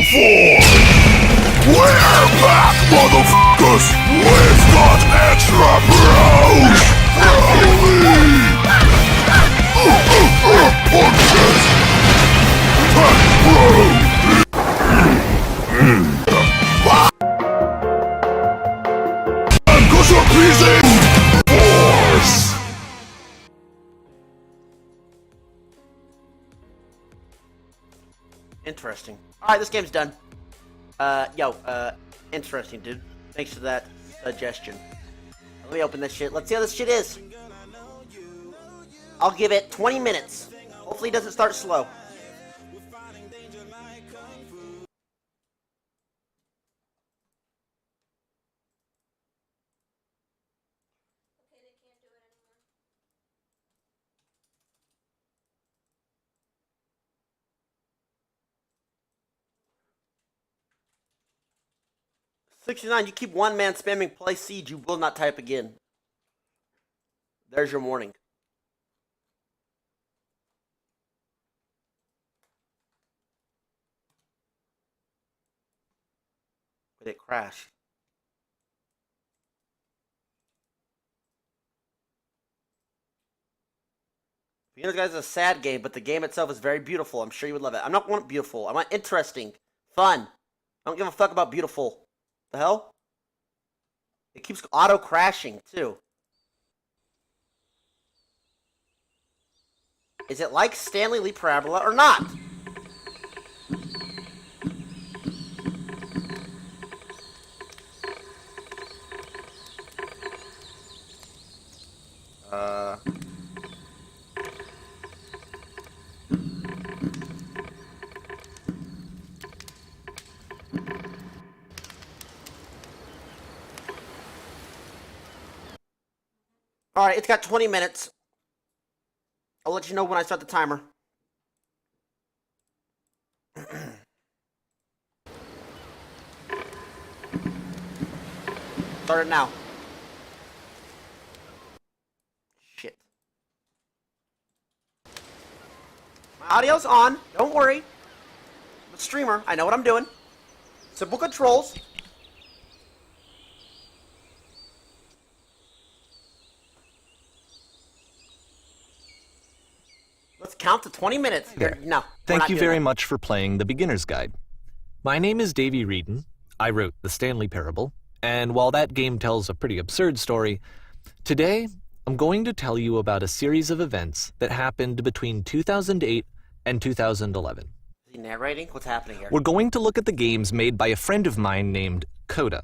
force! We're back, motherfuckers! We've got extra bros! Punches! Tech bro! Cause you're pleasing force! Interesting. Alright, this game's done. Interesting, dude. Thanks for that suggestion. Let me open this shit. Let's see how this shit is. I'll give it 20 minutes. Hopefully it doesn't start slow. $69, you keep one man spamming play siege, you will not type again. There's your warning. But it crashed. You know, guys, it's a sad game, but the game itself is very beautiful. I'm sure you would love it. I don't want beautiful. I want interesting, fun. I don't give a fuck about beautiful. The hell? It keeps auto-crashing, too. Is it like Stanley Lee Parabola or not? Alright, it's got 20 minutes. I'll let you know when I start the timer. Start it now. Shit. My audio's on. Don't worry. I'm a streamer. I know what I'm doing. Simple controls. Let's count to 20 minutes. There. No. Thank you very much for playing the Beginner's Guide. My name is Davey Reedon. I wrote The Stanley Parable, and while that game tells a pretty absurd story, today I'm going to tell you about a series of events that happened between 2008 and 2011. Is he narrating? What's happening here? We're going to look at the games made by a friend of mine named Coda.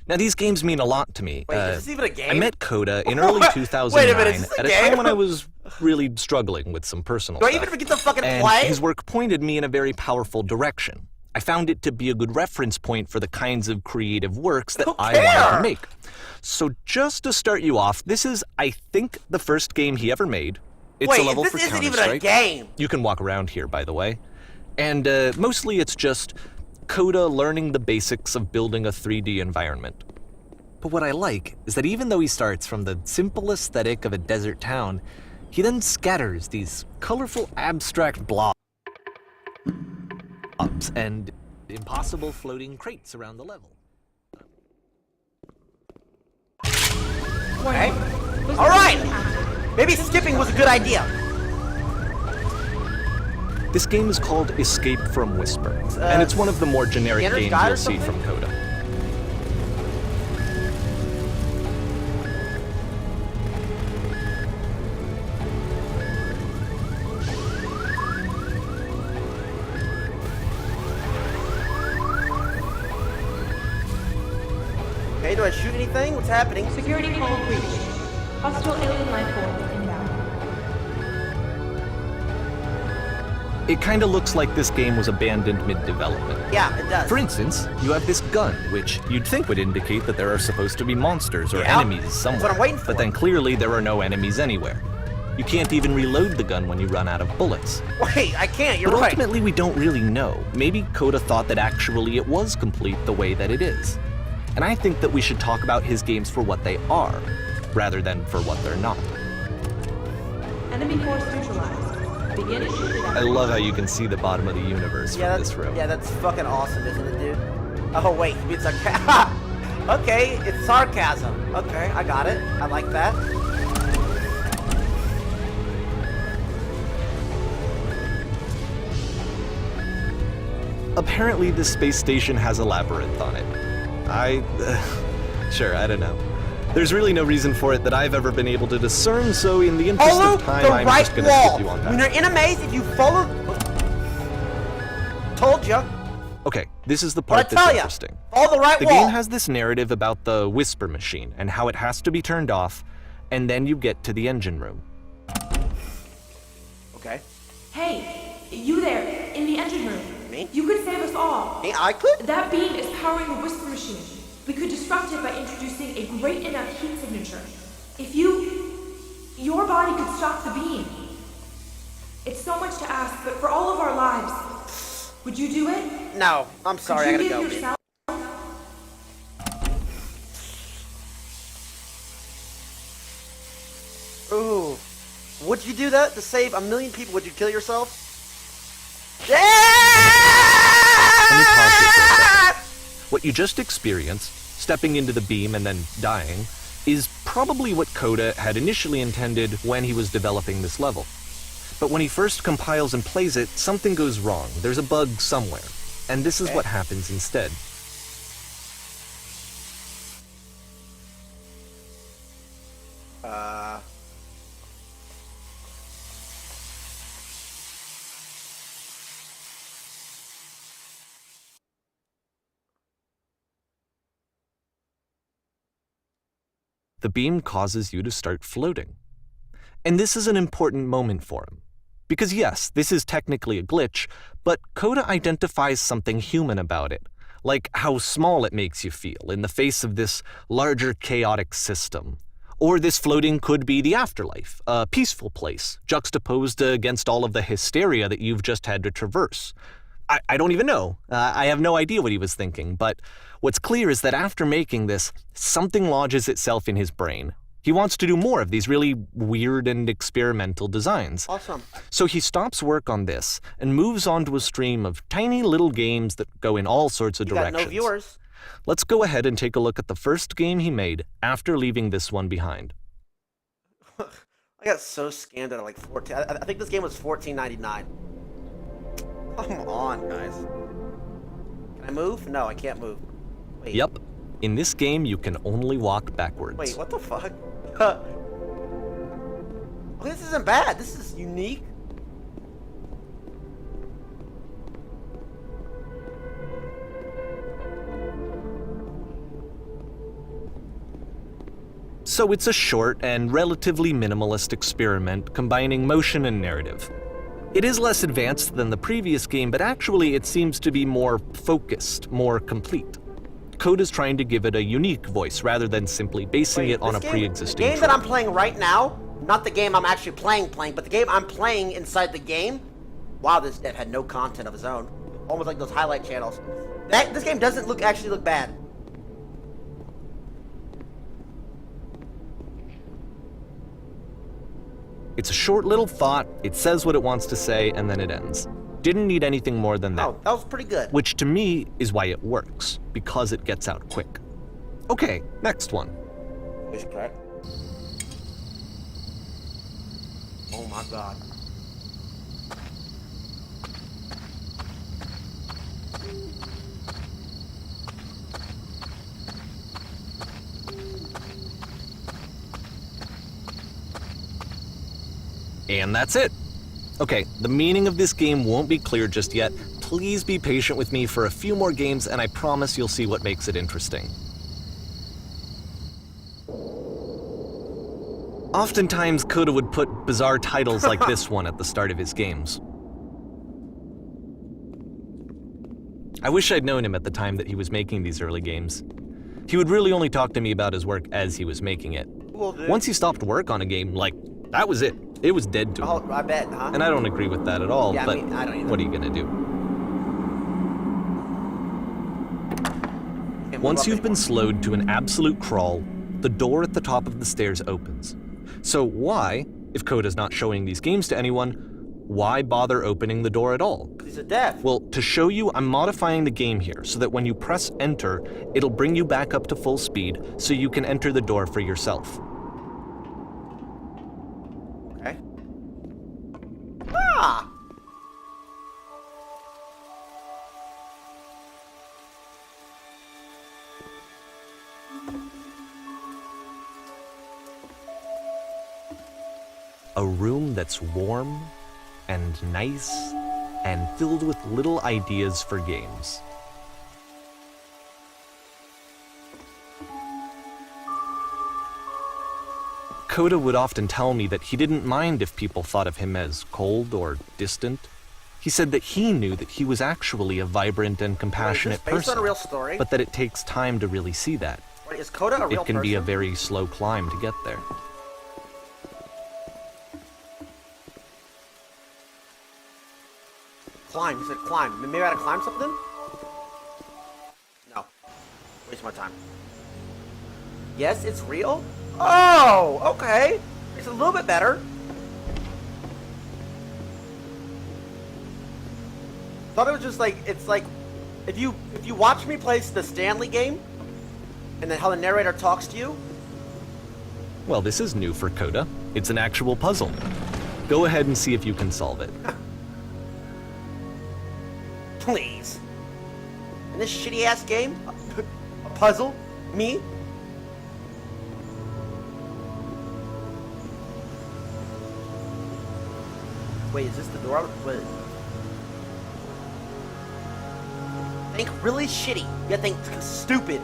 Now, these games mean a lot to me. Wait, is this even a game? I met Coda in early 2009 Wait a minute, is this a at a game? time when I was really struggling with some personal Do I stuff. even get to fucking And play? his work pointed me in a very powerful direction. I found it to be a good reference point for the kinds of creative works that I wanted to make. So just to start you off, this is, I think, the first game he ever made. It's a level this for isn't even a Counter-Strike. game. You can walk around here, by the way. And mostly it's just Coda learning the basics of building a 3D environment. But what I like is that even though he starts from the simple aesthetic of a desert town, he then scatters these colorful abstract blobs and impossible floating crates around the level. Okay. Alright! Maybe skipping was a good idea. This game is called Escape from Whisper, and it's one of the more generic Beginner's games Guide or you'll see something? from Coda. Okay, do I shoot anything? What's happening? Security call breached. Hostile alien life form inbound. It kinda looks like this game was abandoned mid-development. Yeah, it does. For instance, you have this gun, which you'd think would indicate that there are supposed to be monsters or Yeah, enemies that's somewhere. what I'm waiting for. But then clearly there are no enemies anywhere. You can't even reload the gun when you run out of bullets. Wait, I can't, you're But right. ultimately we don't really know. Maybe Coda thought that actually it was complete the way that it is. And I think that we should talk about his games for what they are, rather than for what they're not. Enemy force neutralized. Begin shooting. I love how you can see the bottom of the universe from this room. Yeah, that's fucking awesome, isn't it, dude? Oh, wait, you mean sarcasm? Okay, it's sarcasm. Okay, I got it. I like that. Apparently, this space station has a labyrinth on it. Sure, I don't know. There's really no reason for it that I've ever been able to discern, so in the interest Follow of time, the I'm right just gonna wall. skip you on that. When you're in a maze, if you follow... Told ya. Okay, this is the What'd part I tell that's ya? interesting. Follow the right The wall. game has this narrative about the whisper machine and how it has to be turned off, and then you get to the engine room. Okay. Hey, you there, in the engine room. Me? You could save us all. Me, I could? That beam is powering the whisper machine. We could disrupt it by introducing a great enough heat signature. If your body could stop the beam. It's so much to ask, but for all of our lives, would you do it? No, I'm sorry, I Could gotta you go. give yourself? Ooh. Would you do that to save 1 million people? Would you kill yourself? Yeah! Let me pause here for a second. What you just experienced, stepping into the beam and then dying, is probably what Coda had initially intended when he was developing this level. But when he first compiles and plays it, something goes wrong. There's a bug somewhere. And this is what happens instead. The beam causes you to start floating. And this is an important moment for him. Because yes, this is technically a glitch, but Coda identifies something human about it, like how small it makes you feel in the face of this larger chaotic system. Or this floating could be the afterlife, a peaceful place, juxtaposed against all of the hysteria that you've just had to traverse. I don't even know. I have no idea what he was thinking, but what's clear is that after making this, something lodges itself in his brain. He wants to do more of these really weird and experimental designs. Awesome. So he stops work on this and moves on to a stream of tiny little games that go in all sorts of You got directions. no viewers. Let's go ahead and take a look at the first game he made after leaving this one behind. I got so scammed at like 14. I think this game was $14.99. Come on, guys. Can I move? No, I can't move. Wait. Yep, in this game you can only walk backwards. Wait, what the fuck? Oh, this isn't bad. This is unique. So it's a short and relatively minimalist experiment combining motion and narrative. It is less advanced than the previous game, but actually it seems to be more focused, more complete. Coda's trying to give it a unique voice rather than simply basing it on a pre-existing The game that trope. I'm playing right now, not the game I'm actually playing, but the game I'm playing inside the game. Wow, this dev had no content of his own. Almost like those highlight channels. This game doesn't actually look bad. It's a short little thought, it says what it wants to say, and then it ends. Didn't need anything more than that. Oh, that was pretty good. Which to me is why it works, because it gets out quick. Okay, next one. Voice crack. Oh my god. And that's it. Okay, the meaning of this game won't be clear just yet. Please be patient with me for a few more games, and I promise you'll see what makes it interesting. Oftentimes, Coda would put bizarre titles like this one at the start of his games. I wish I'd known him at the time that he was making these early games. He would really only talk to me about his work as he was making it. Cool, dude. Once he stopped work on a game, like, that was it. It was dead to him. Oh, I bet, huh? And I don't agree with that at all, Yeah, I but mean, I don't either. what are you gonna do? Can't move Once up you've been anymore. slowed to an absolute crawl, the door at the top of the stairs opens. So why, if Coda's not showing these games to anyone, why bother opening the door at all? He's a deaf. Well, to show you, I'm modifying the game here so that when you press enter, it'll bring you back up to full speed so you can enter the door for yourself. Okay. Ah! A room that's warm and nice and filled with little ideas for games. Coda would often tell me that he didn't mind if people thought of him as cold or distant. He said that he knew that he was actually a vibrant and compassionate Based person, on a real story? but that it takes time to really see that. Wait, is Coda a real It can person? be a very slow climb to get there. Climb. He said climb. Maybe I gotta climb something? No. Waste my time. Yes, it's real? Oh, okay. It's a little bit better. Thought it was just like, it's like, if you watch me play the Stanley game, and then how the narrator talks to you. Well, this is new for Coda. It's an actual puzzle. Go ahead and see if you can solve it. Please. In this shitty ass game? A puzzle? Me? Wait, is this the door? Wait. Think really shitty. You gotta think stupid.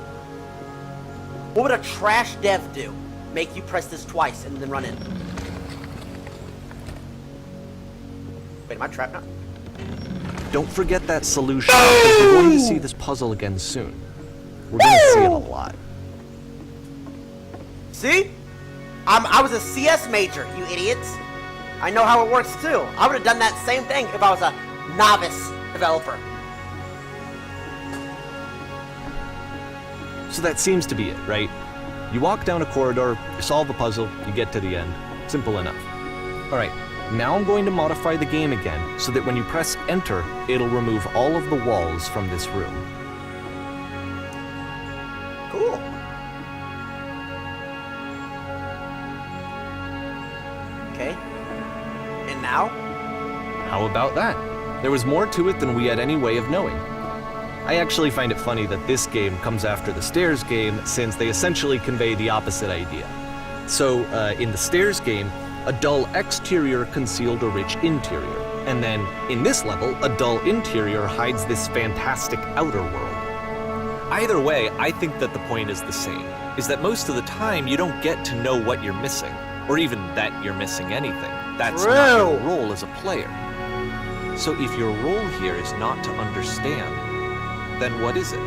What would a trash dev do? Make you press this twice and then run in. Wait, am I trapped now? Don't forget that solution, because we're going to see this puzzle again soon. We're going to see it a lot. See? I was a CS major, you idiots. I know how it works too. I would have done that same thing if I was a novice developer. So that seems to be it, right? You walk down a corridor, you solve a puzzle, you get to the end. Simple enough. Alright, now I'm going to modify the game again so that when you press enter, it'll remove all of the walls from this room. Cool. Okay. And now? How about that? There was more to it than we had any way of knowing. I actually find it funny that this game comes after the Stairs game since they essentially convey the opposite idea. So, in the Stairs game, a dull exterior concealed a rich interior. And then, in this level, a dull interior hides this fantastic outer world. Either way, I think that the point is the same, is that most of the time you don't get to know what you're missing, or even that you're missing anything. That's not your role as a player. So if your role here is not to understand, then what is it?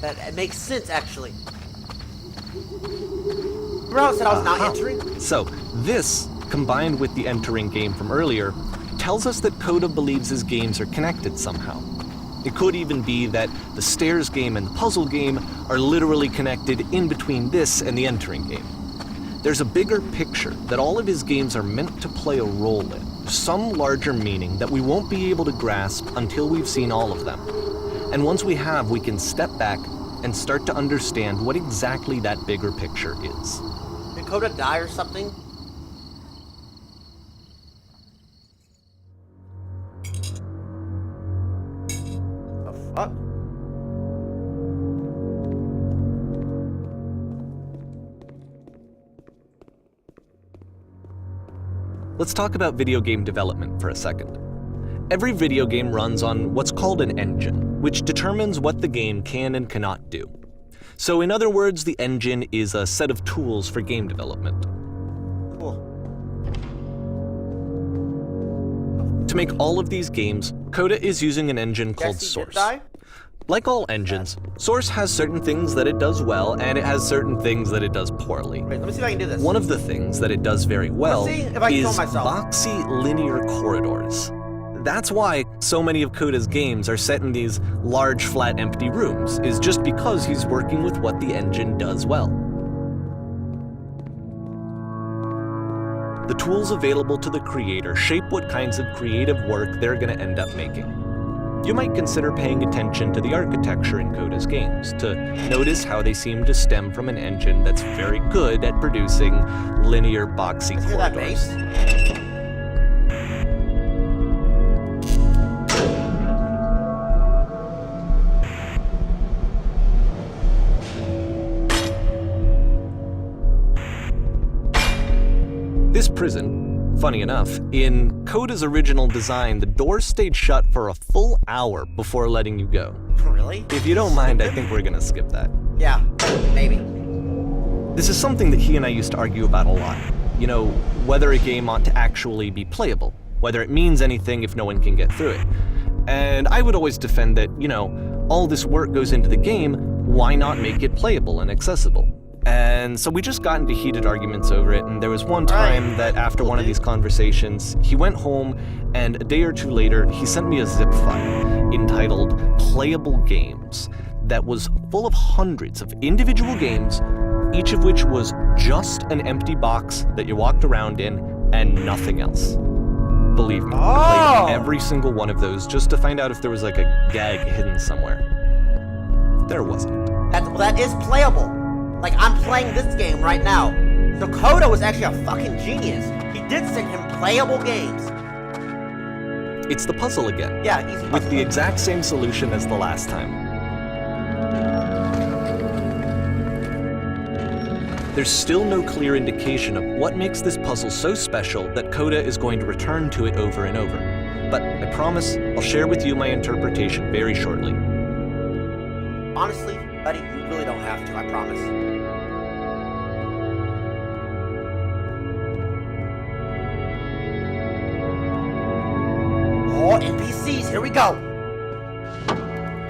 That makes sense, actually. Remember how I said I was not entering? So, this, combined with the entering game from earlier, tells us that Coda believes his games are connected somehow. It could even be that the Stairs game and the puzzle game are literally connected in between this and the entering game. There's a bigger picture that all of his games are meant to play a role in, some larger meaning that we won't be able to grasp until we've seen all of them. And once we have, we can step back and start to understand what exactly that bigger picture is. Did Coda die or something? The fuck? Let's talk about video game development for a second. Every video game runs on what's called an engine, which determines what the game can and cannot do. So in other words, the engine is a set of tools for game development. Cool. To make all of these games, Coda is using an engine called Jesse did Source. die? Like all engines, Source has certain things that it does well, and it has certain things that it does poorly. Wait, let me see if I can do this. One of the things that it does very well Let's see if I can is film myself. boxy linear corridors. That's why so many of Coda's games are set in these large, flat, empty rooms, is just because he's working with what the engine does well. The tools available to the creator shape what kinds of creative work they're going to end up making. You might consider paying attention to the architecture in Coda's games, to notice how they seem to stem from an engine that's very good at producing linear, boxy Hear that corridors. bass? This prison, funny enough, in Coda's original design, the doors stayed shut for a full hour before letting you go. Really? If you don't mind, I think we're gonna skip that. Yeah, maybe. This is something that he and I used to argue about a lot. You know, whether a game ought to actually be playable, whether it means anything if no one can get through it. And I would always defend that, you know, all this work goes into the game, why not make it playable and accessible? And so we just got into heated arguments over it, and there was one time that after one of these conversations, he went home, and a day or two later, he sent me a zip file entitled Playable Games that was full of hundreds of individual games, each of which was just an empty box that you walked around in and nothing else. Believe me, I played every single one of those just to find out if there was like a gag hidden somewhere. There wasn't. That is playable. Like, I'm playing this game right now. So Coda was actually a fucking genius. He did send him playable games. It's the puzzle again. Yeah, easy puzzle. With the exact same solution as the last time. There's still no clear indication of what makes this puzzle so special that Coda is going to return to it over and over. But I promise I'll share with you my interpretation very shortly. Honestly, buddy, you really don't have to, I promise. Oh, NPCs, here we go.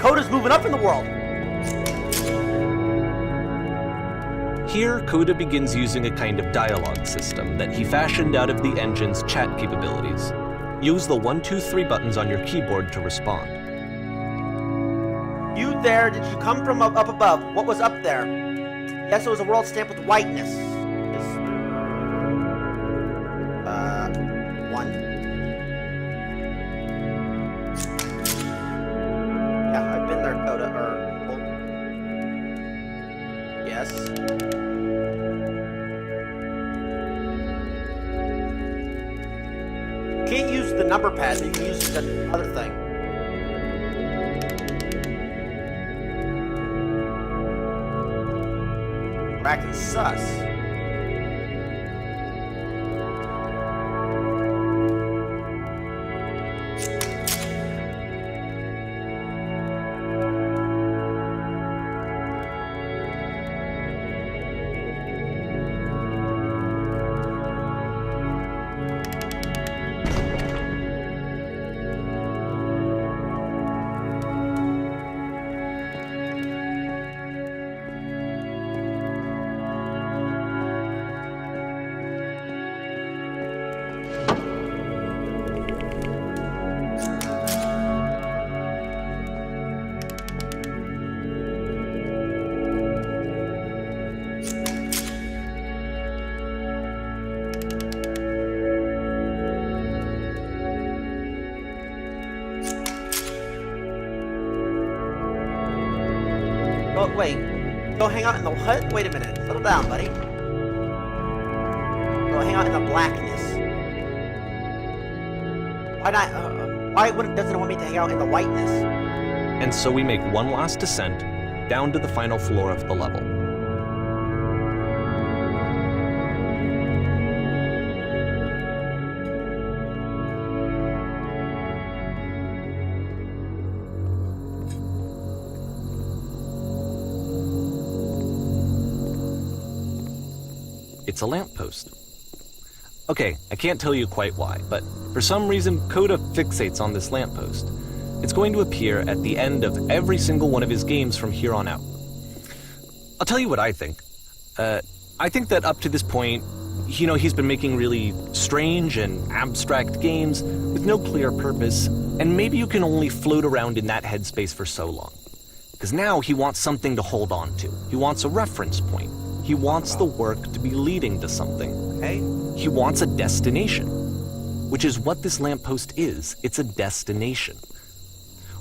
Coda's moving up in the world. Here, Coda begins using a kind of dialogue system that he fashioned out of the engine's chat capabilities. Use the 1, 2, 3 buttons on your keyboard to respond. You there, did you come from up above? What was up there? Yes, it was a world stamped with whiteness. Yes. 1. Yeah, I've been there, Coda, yes. Can't use the number pad, but you can use the other thing. Back and sus. Oh, wait. Go hang out in the what? Wait a minute. Settle down, buddy. Go hang out in the blackness. Why not? Why doesn't it want me to hang out in the whiteness? And so we make one last descent down to the final floor of the level. It's a lamppost. Okay, I can't tell you quite why, but for some reason Coda fixates on this lamppost. It's going to appear at the end of every single one of his games from here on out. I'll tell you what I think. I think that up to this point, you know, he's been making really strange and abstract games with no clear purpose, and maybe you can only float around in that headspace for so long. Because now he wants something to hold on to. He wants a reference point. He wants the work to be leading to something. Okay. He wants a destination, which is what this lamppost is. It's a destination.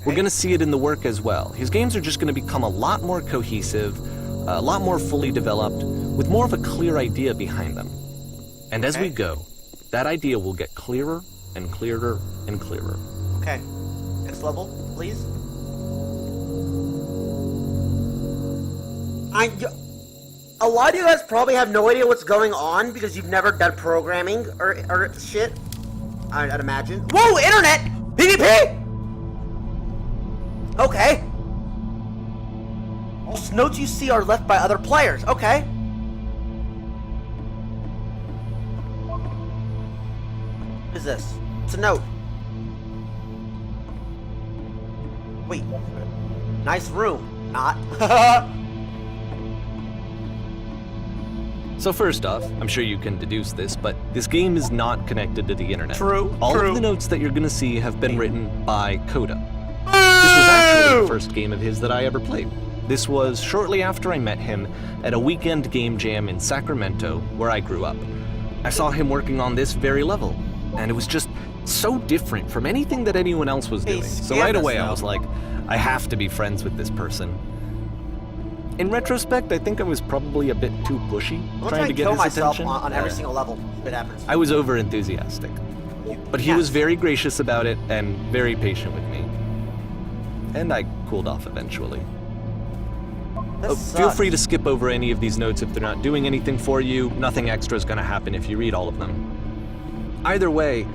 We're going to see it in the work as well. His games are just going to become a lot more cohesive, a lot more fully developed, with more of a clear idea behind them. And as we go, that idea will get clearer and clearer and clearer. Okay. Next level, please. A lot of you guys probably have no idea what's going on because you've never done programming or shit. I'd imagine. Whoa, internet! PvP! Okay. All notes you see are left by other players. Okay. What is this? It's a note. Wait. Nice room. Not. So first off, I'm sure you can deduce this, but this game is not connected to the internet. True. All of the notes that you're going to see have been written by Coda. This was actually the first game of his that I ever played. This was shortly after I met him at a weekend game jam in Sacramento, where I grew up. I saw him working on this very level, and it was just so different from anything that anyone else was doing. So right away I was like, I have to be friends with this person. In retrospect, I think I was probably a bit too pushy, trying to get his attention. On every single level. It happens. I was over enthusiastic, but he was very gracious about it and very patient with me. And I cooled off eventually. Feel free to skip over any of these notes if they're not doing anything for you. Nothing extra is going to happen if you read all of them. Either way,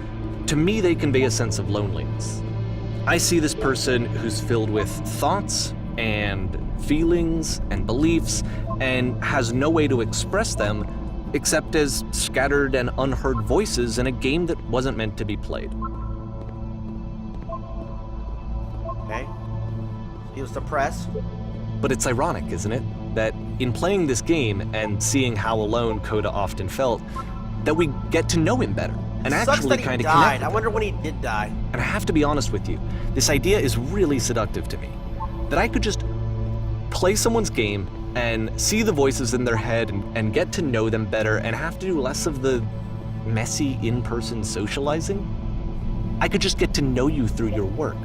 to me they convey a sense of loneliness. I see this person who's filled with thoughts and feelings and beliefs and has no way to express them except as scattered and unheard voices in a game that wasn't meant to be played. Okay. He was depressed. But it's ironic, isn't it, that in playing this game and seeing how alone Coda often felt, that we get to know him better and actually kind of connect. I wonder when he did die. And I have to be honest with you, this idea is really seductive to me. That I could just play someone's game and see the voices in their head and get to know them better and have to do less of the messy in-person socializing. I could just get to know you through your work.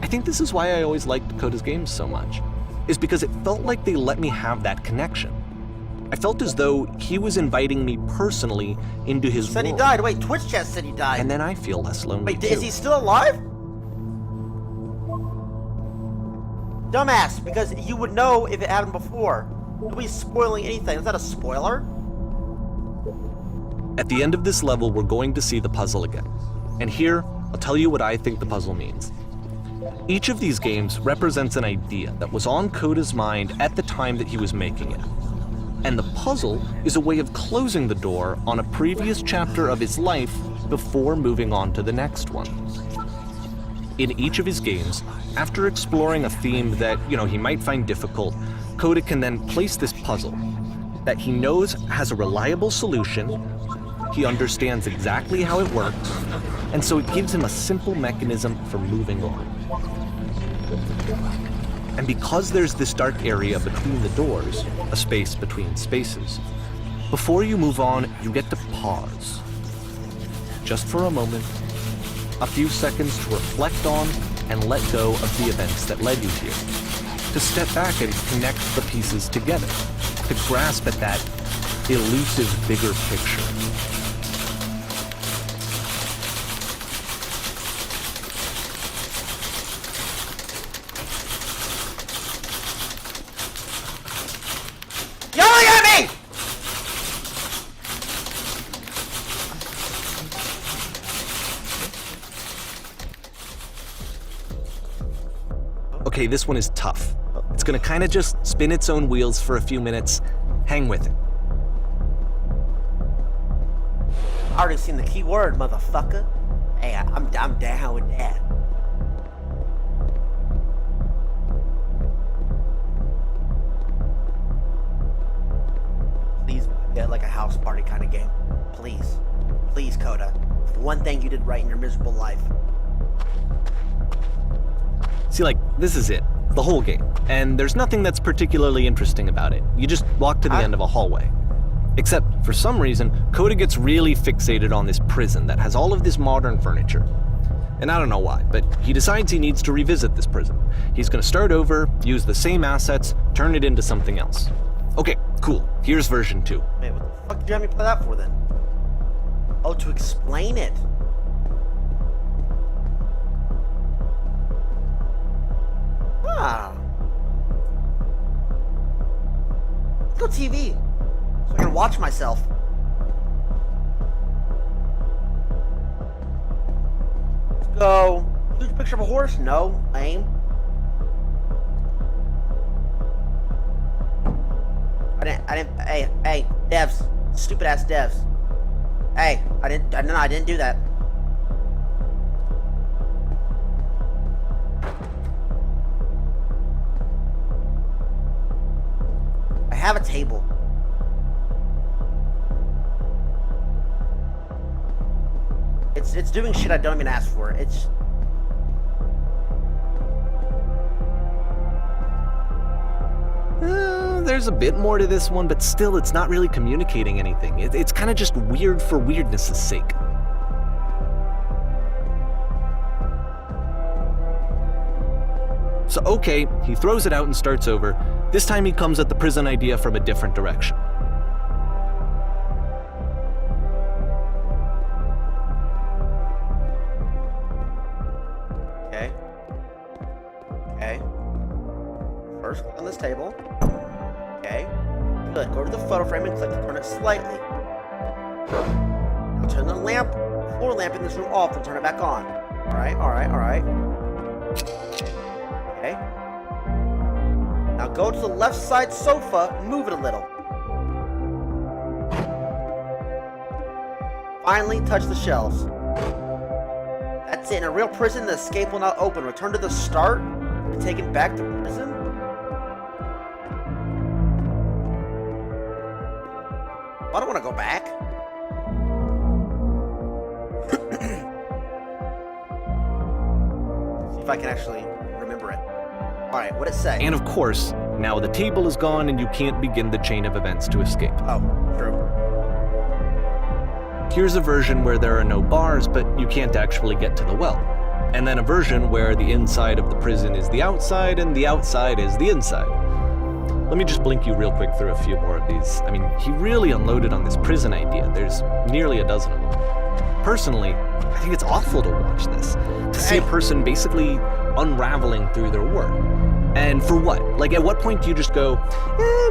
I think this is why I always liked Coda's games so much, is because it felt like they let me have that connection. I felt as though he was inviting me personally into his world. Said he died. Wait, Twitch chat said he died. And then I feel less lonely. Wait, is he still alive? Dumbass, because you would know if it happened before. Nobody's spoiling anything. Is that a spoiler? At the end of this level, we're going to see the puzzle again. And here, I'll tell you what I think the puzzle means. Each of these games represents an idea that was on Coda's mind at the time that he was making it. And the puzzle is a way of closing the door on a previous chapter of his life before moving on to the next one. In each of his games, after exploring a theme that, he might find difficult, Coda can then place this puzzle that he knows has a reliable solution, he understands exactly how it works, and so it gives him a simple mechanism for moving on. And because there's this dark area between the doors, a space between spaces, before you move on, you get to pause. Just for a moment, a few seconds to reflect on and let go of the events that led you here. To step back and connect the pieces together. To grasp at that elusive bigger picture. Yelling at me! Okay, this one is tough. It's gonna kind of just spin its own wheels for a few minutes. Hang with it. I already seen the key word, motherfucker. Hey, I'm down with that. Please get like a house party kind of game. Please. Please, Coda. One thing you did right in your miserable life. See, this is it. The whole game. And there's nothing that's particularly interesting about it. You just walk to the end of a hallway. Except, for some reason, Coda gets really fixated on this prison that has all of this modern furniture. And I don't know why, but he decides he needs to revisit this prison. He's gonna start over, use the same assets, turn it into something else. Okay, cool. Here's version 2. Wait, what the fuck did you have me play that for then? Oh, to explain it. Ah. Let's go TV. So I can watch myself. Let's go. Huge picture of a horse? No. Lame. Hey, devs. Stupid ass devs. Hey, I didn't do that. I have a table. It's doing shit I don't even ask for. It's There's a bit more to this one, but still it's not really communicating anything. It's kind of just weird for weirdness' sake. So okay, he throws it out and starts over. This time he comes at the prison idea from a different direction. Okay. First, click on this table. Okay. Good. Go to the photo frame and click to turn it slightly. Now turn the floor lamp in this room off and turn it back on. Alright. Okay. Now go to the left side sofa and move it a little. Finally, touch the shelves. That's it. In a real prison, the escape will not open. Return to the start and take it back to prison? I don't want to go back. See if I can actually remember it. Alright, what'd it say? And of course, now the table is gone and you can't begin the chain of events to escape. Oh, true. Here's a version where there are no bars, but you can't actually get to the well. And then a version where the inside of the prison is the outside and the outside is the inside. Let me just blink you real quick through a few more of these. I mean, he really unloaded on this prison idea. There's nearly a dozen of them. Personally, I think it's awful to watch this. To see a person basically unraveling through their work. And for what? Like, at what point do you just go,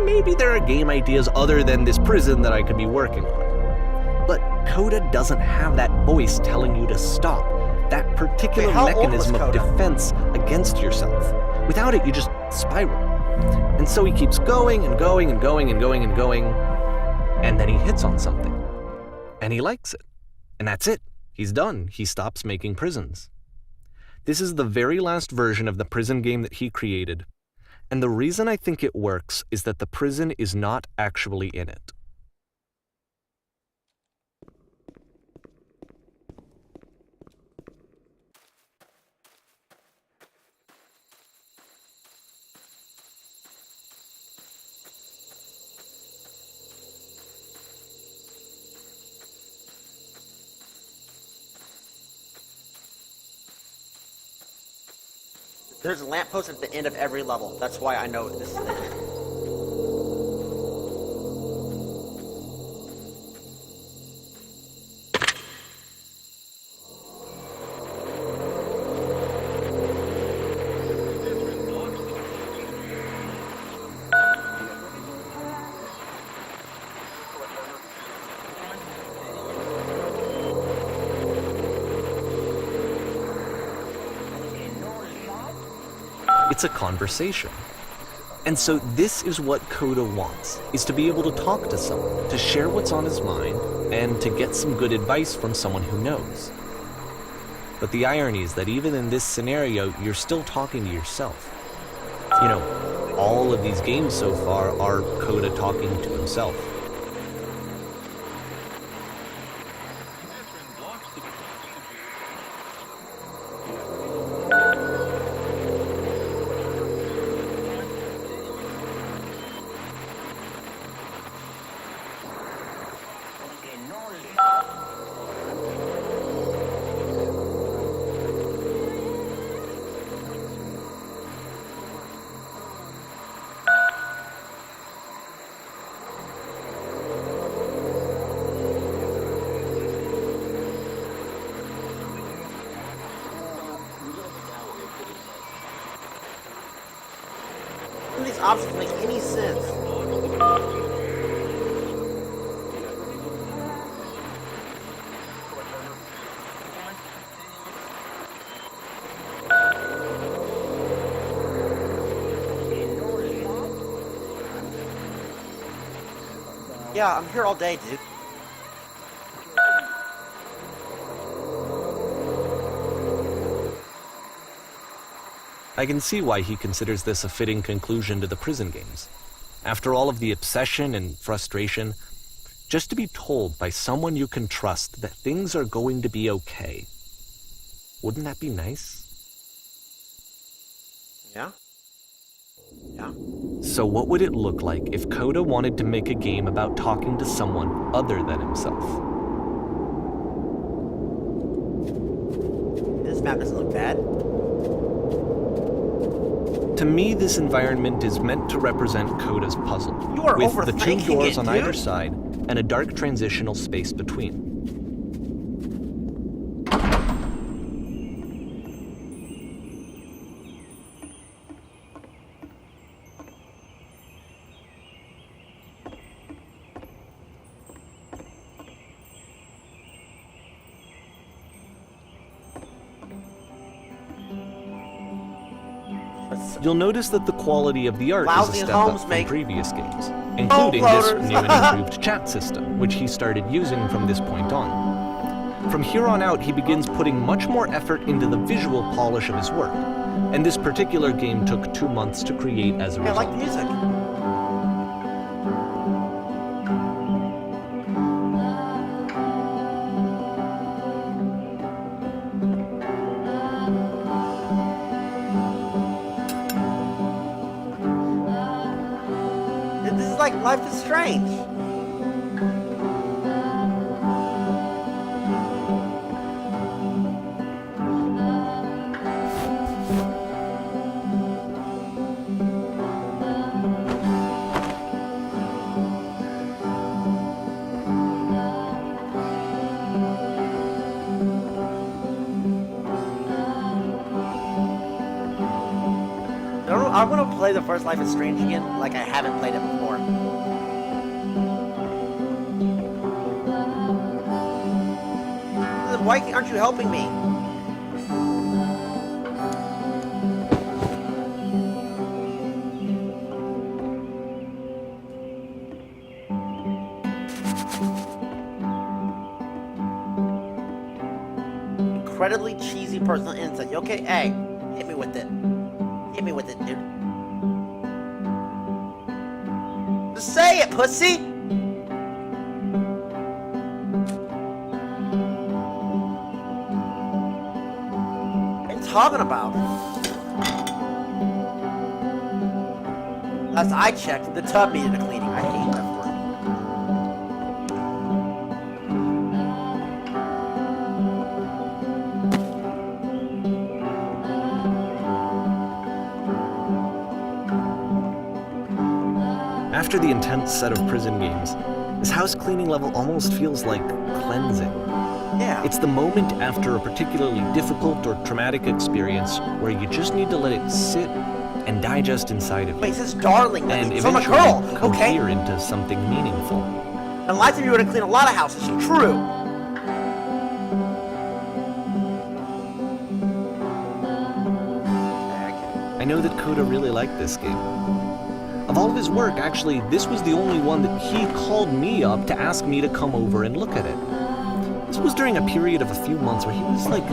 maybe there are game ideas other than this prison that I could be working on? But Coda doesn't have that voice telling you to stop. That particular mechanism of defense against yourself. Without it, you just spiral. And so he keeps going and going and going and going and going, and then he hits on something. And he likes it. And that's it. He's done. He stops making prisons. This is the very last version of the prison game that he created. And the reason I think it works is that the prison is not actually in it. There's a lamppost at the end of every level. That's why I know this is it. It's a conversation. And so this is what Coda wants, is to be able to talk to someone, to share what's on his mind, and to get some good advice from someone who knows. But the irony is that even in this scenario, you're still talking to yourself. You know, all of these games so far are Coda talking to himself. options make any sense. Yeah, I'm here all day, dude. I can see why he considers this a fitting conclusion to the prison games. After all of the obsession and frustration, just to be told by someone you can trust that things are going to be okay. Wouldn't that be nice? Yeah? Yeah. So what would it look like if Coda wanted to make a game about talking to someone other than himself? This map doesn't look bad. To me, this environment is meant to represent Coda's puzzle, You are with the two overthinking doors it, on dude. either side and a dark transitional space between. You'll notice that the quality of the art is Lousy a step homes up from make previous games, including this loaders. new and improved chat system, which he started using from this point on. From here on out, he begins putting much more effort into the visual polish of his work, and this particular game took 2 months to create as a I result. like the music. This is like Life is Strange. I want to play the first Life is Strange again, like I haven't played it before. Why aren't you helping me? Incredibly cheesy personal insight. Okay, hey, hit me with it. Hit me with it, dude. Just say it, pussy! What are you talking about? Last I checked, the tub needed a cleaning. I hate that word. After the intense set of prison games, this house cleaning level almost feels like cleansing. Yeah. It's the moment after a particularly difficult or traumatic experience where you just need to let it sit and digest inside of you. Wait, it says darling. And It's from a eventually girl. Okay. cohere into something meaningful. And last time you were to clean a lot of houses. True. I know that Coda really liked this game. Of all of his work, actually, this was the only one that he called me up to ask me to come over and look at it. This was during a period of a few months where he was like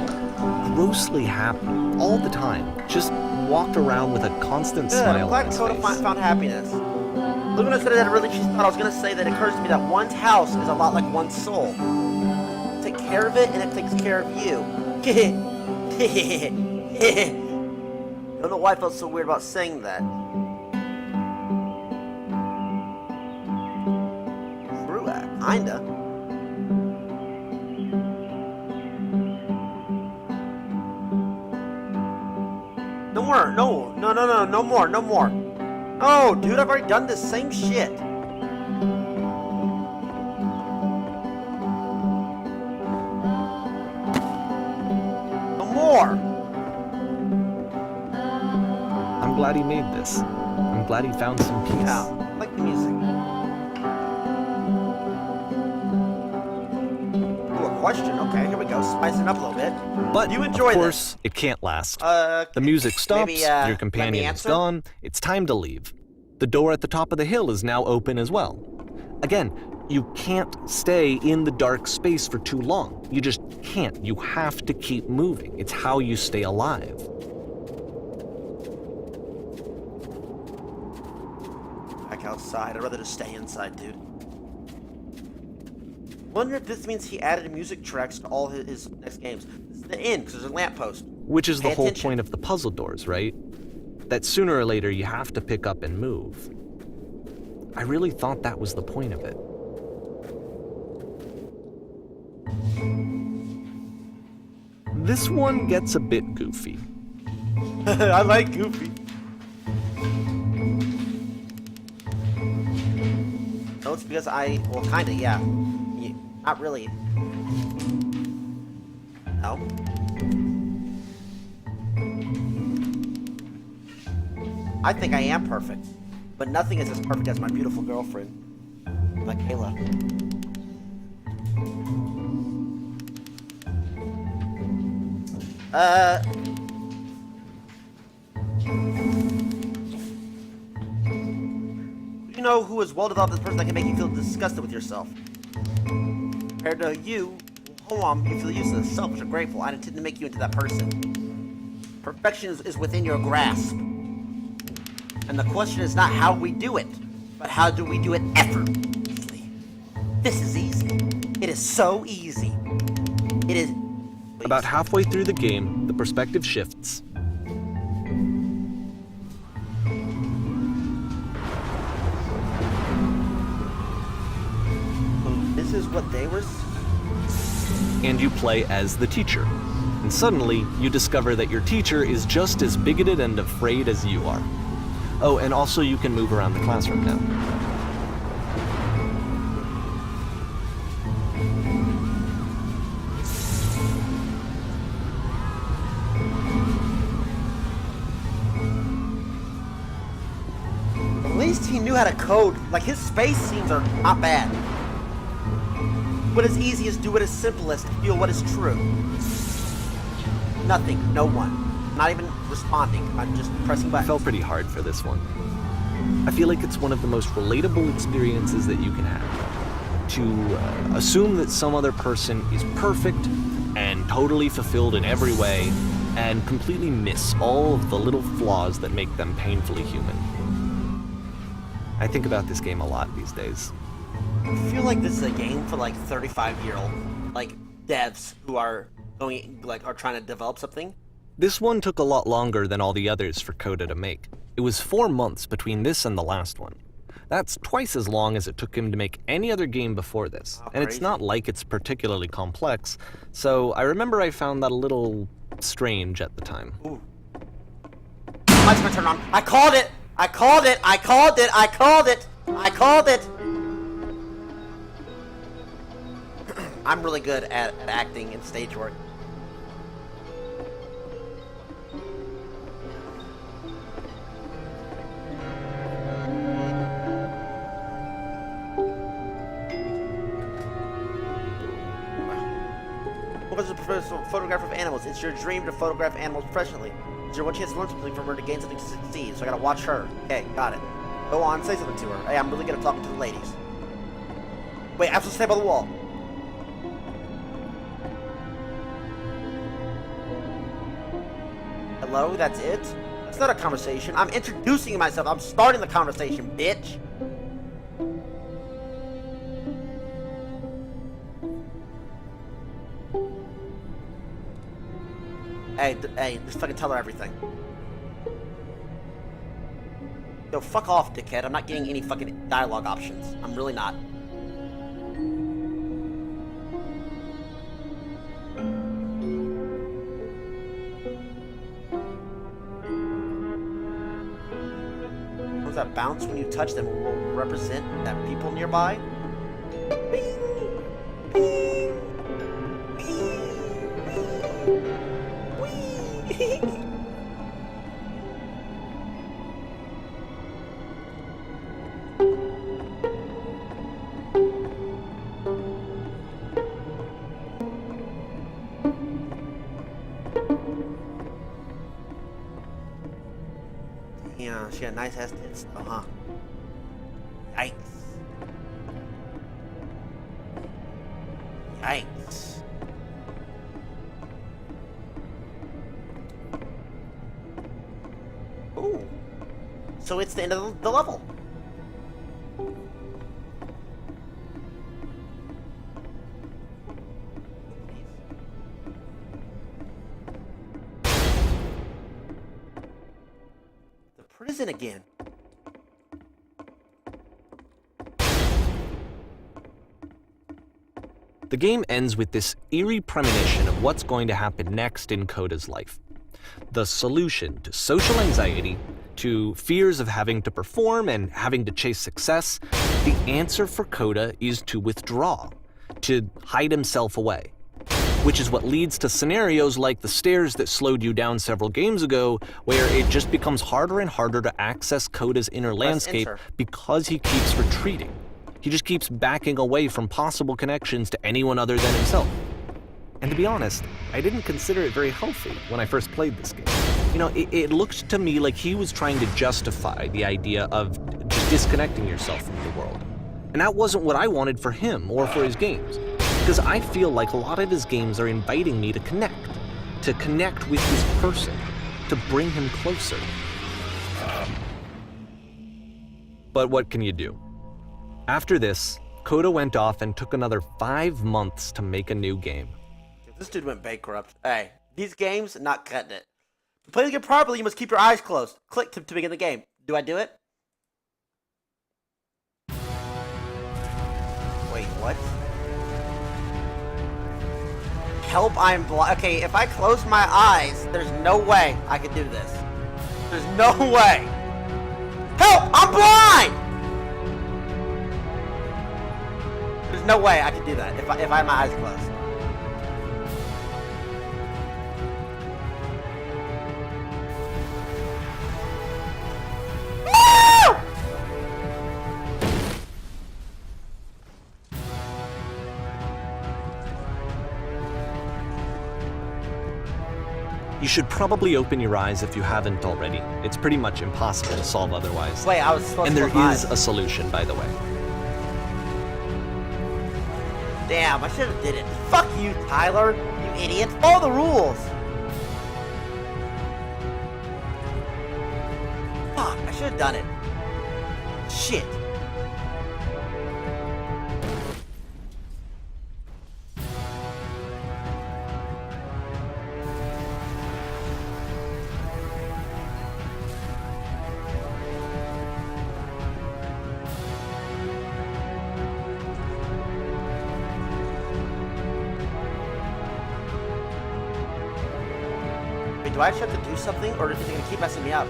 grossly happy all the time. Just walked around with a constant Good. smile I'm on glad his Coda face. found happiness. Luna said that really. She thought I was gonna say that it occurs to me that one's house is a lot like one's soul. Take care of it, and it takes care of you. Don't know why I felt so weird about saying that. True, kinda. No more. No more. No more. Oh, dude, I've already done this same shit. No more. I'm glad he made this. I'm glad he found some peace. Yeah, I like the music. Ooh, a question. Okay, here we go. Spicing it up a little bit. But, you enjoy of course, it can't last. The music stops, maybe, your let me companion is answer? gone, it's time to leave. The door at the top of the hill is now open as well. Again, you can't stay in the dark space for too long. You just can't. You have to keep moving. It's how you stay alive. Back outside. I'd rather just stay inside, dude. Wonder if this means he added music tracks to all his next games. This is the end, because there's a lamppost. Which is the Pay whole attention. point of the puzzle doors, right? That sooner or later you have to pick up and move. I really thought that was the point of it. This one gets a bit goofy. I like Goofy. No, it's because well, kinda, yeah. Not really. No. I think I am perfect, but nothing is as perfect as my beautiful girlfriend, Michaela. You know who is well developed as a person that can make you feel disgusted with yourself? Compared to you, hold on, you feel useless, selfish, or grateful. I intend to make you into that person. Perfection is within your grasp. And the question is not how we do it, but how do we do it effortlessly. This is easy. It is so easy. It is... About halfway through the game, the perspective shifts. This is what they were... And you play as the teacher. And suddenly, you discover that your teacher is just as bigoted and afraid as you are. Oh, and also you can move around the classroom now. At least he knew how to code. Like, his space scenes are not bad. What is easiest, do what is simplest, feel what is true. Nothing, no one. Not even responding. I'm just pressing I buttons. felt pretty hard for this one. I feel like it's one of the most relatable experiences that you can have. To assume that some other person is perfect and totally fulfilled in every way, and completely miss all of the little flaws that make them painfully human. I think about this game a lot these days. I feel like this is a game for like 35-year-old like devs who are trying to develop something. This one took a lot longer than all the others for Coda to make. It was 4 months between this and the last one. That's twice as long as it took him to make any other game before this. Oh, and it's crazy. not like it's particularly complex, so I remember I found that a little strange at the time. Ooh. Lights gonna turn on. I called it! I called it! I called it! I called it! I called it! I'm really good at acting and stage work. What is a professional photographer of animals? It's your dream to photograph animals professionally. It's your one chance to learn something from her to gain something to succeed, so I gotta watch her. Okay, got it. Go on, say something to her. Hey, I'm really good at talking to the ladies. Wait, I'm supposed to stay by the wall. Hello, that's it? It's not a conversation. I'm introducing myself. I'm starting the conversation, bitch. Hey, just fucking tell her everything. Yo, fuck off, dickhead. I'm not getting any fucking dialogue options. I'm really not. Does that bounce when you touch them will represent that people nearby? Bing! Bing! Bing! She got nice ass tits, though, huh? Yikes. Yikes. Ooh. So it's the end of the level. The prison again. The game ends with this eerie premonition of what's going to happen next in Coda's life. The solution to social anxiety, to fears of having to perform and having to chase success, the answer for Coda is to withdraw, to hide himself away. Which is what leads to scenarios like the stairs that slowed you down several games ago, where it just becomes harder and harder to access Coda's inner landscape because he keeps retreating. He just keeps backing away from possible connections to anyone other than himself. And to be honest, I didn't consider it very healthy when I first played this game. You know, it looked to me like he was trying to justify the idea of just disconnecting yourself from the world. And that wasn't what I wanted for him or for his games. Because I feel like a lot of his games are inviting me to connect with this person, to bring him closer. But what can you do? After this, Coda went off and took another 5 months to make a new game. This dude went bankrupt. Hey, these games, not cutting it. To play the game properly, you must keep your eyes closed. Click to begin the game. Do I do it? Wait, what? Help, I'm blind. Okay, if I close my eyes, there's no way I could do this. There's no way. Help, I'm blind! There's no way I could do that if I have my eyes closed. You should probably open your eyes if you haven't already. It's pretty much impossible to solve otherwise. Wait, I was supposed And to there close my is eyes. a solution, by the way. Damn, I should have did it. Fuck you, Tyler. You idiot. Follow the rules. Fuck, I should have done it. Shit. Wait, do I actually have to do something, or is it gonna keep messing me up?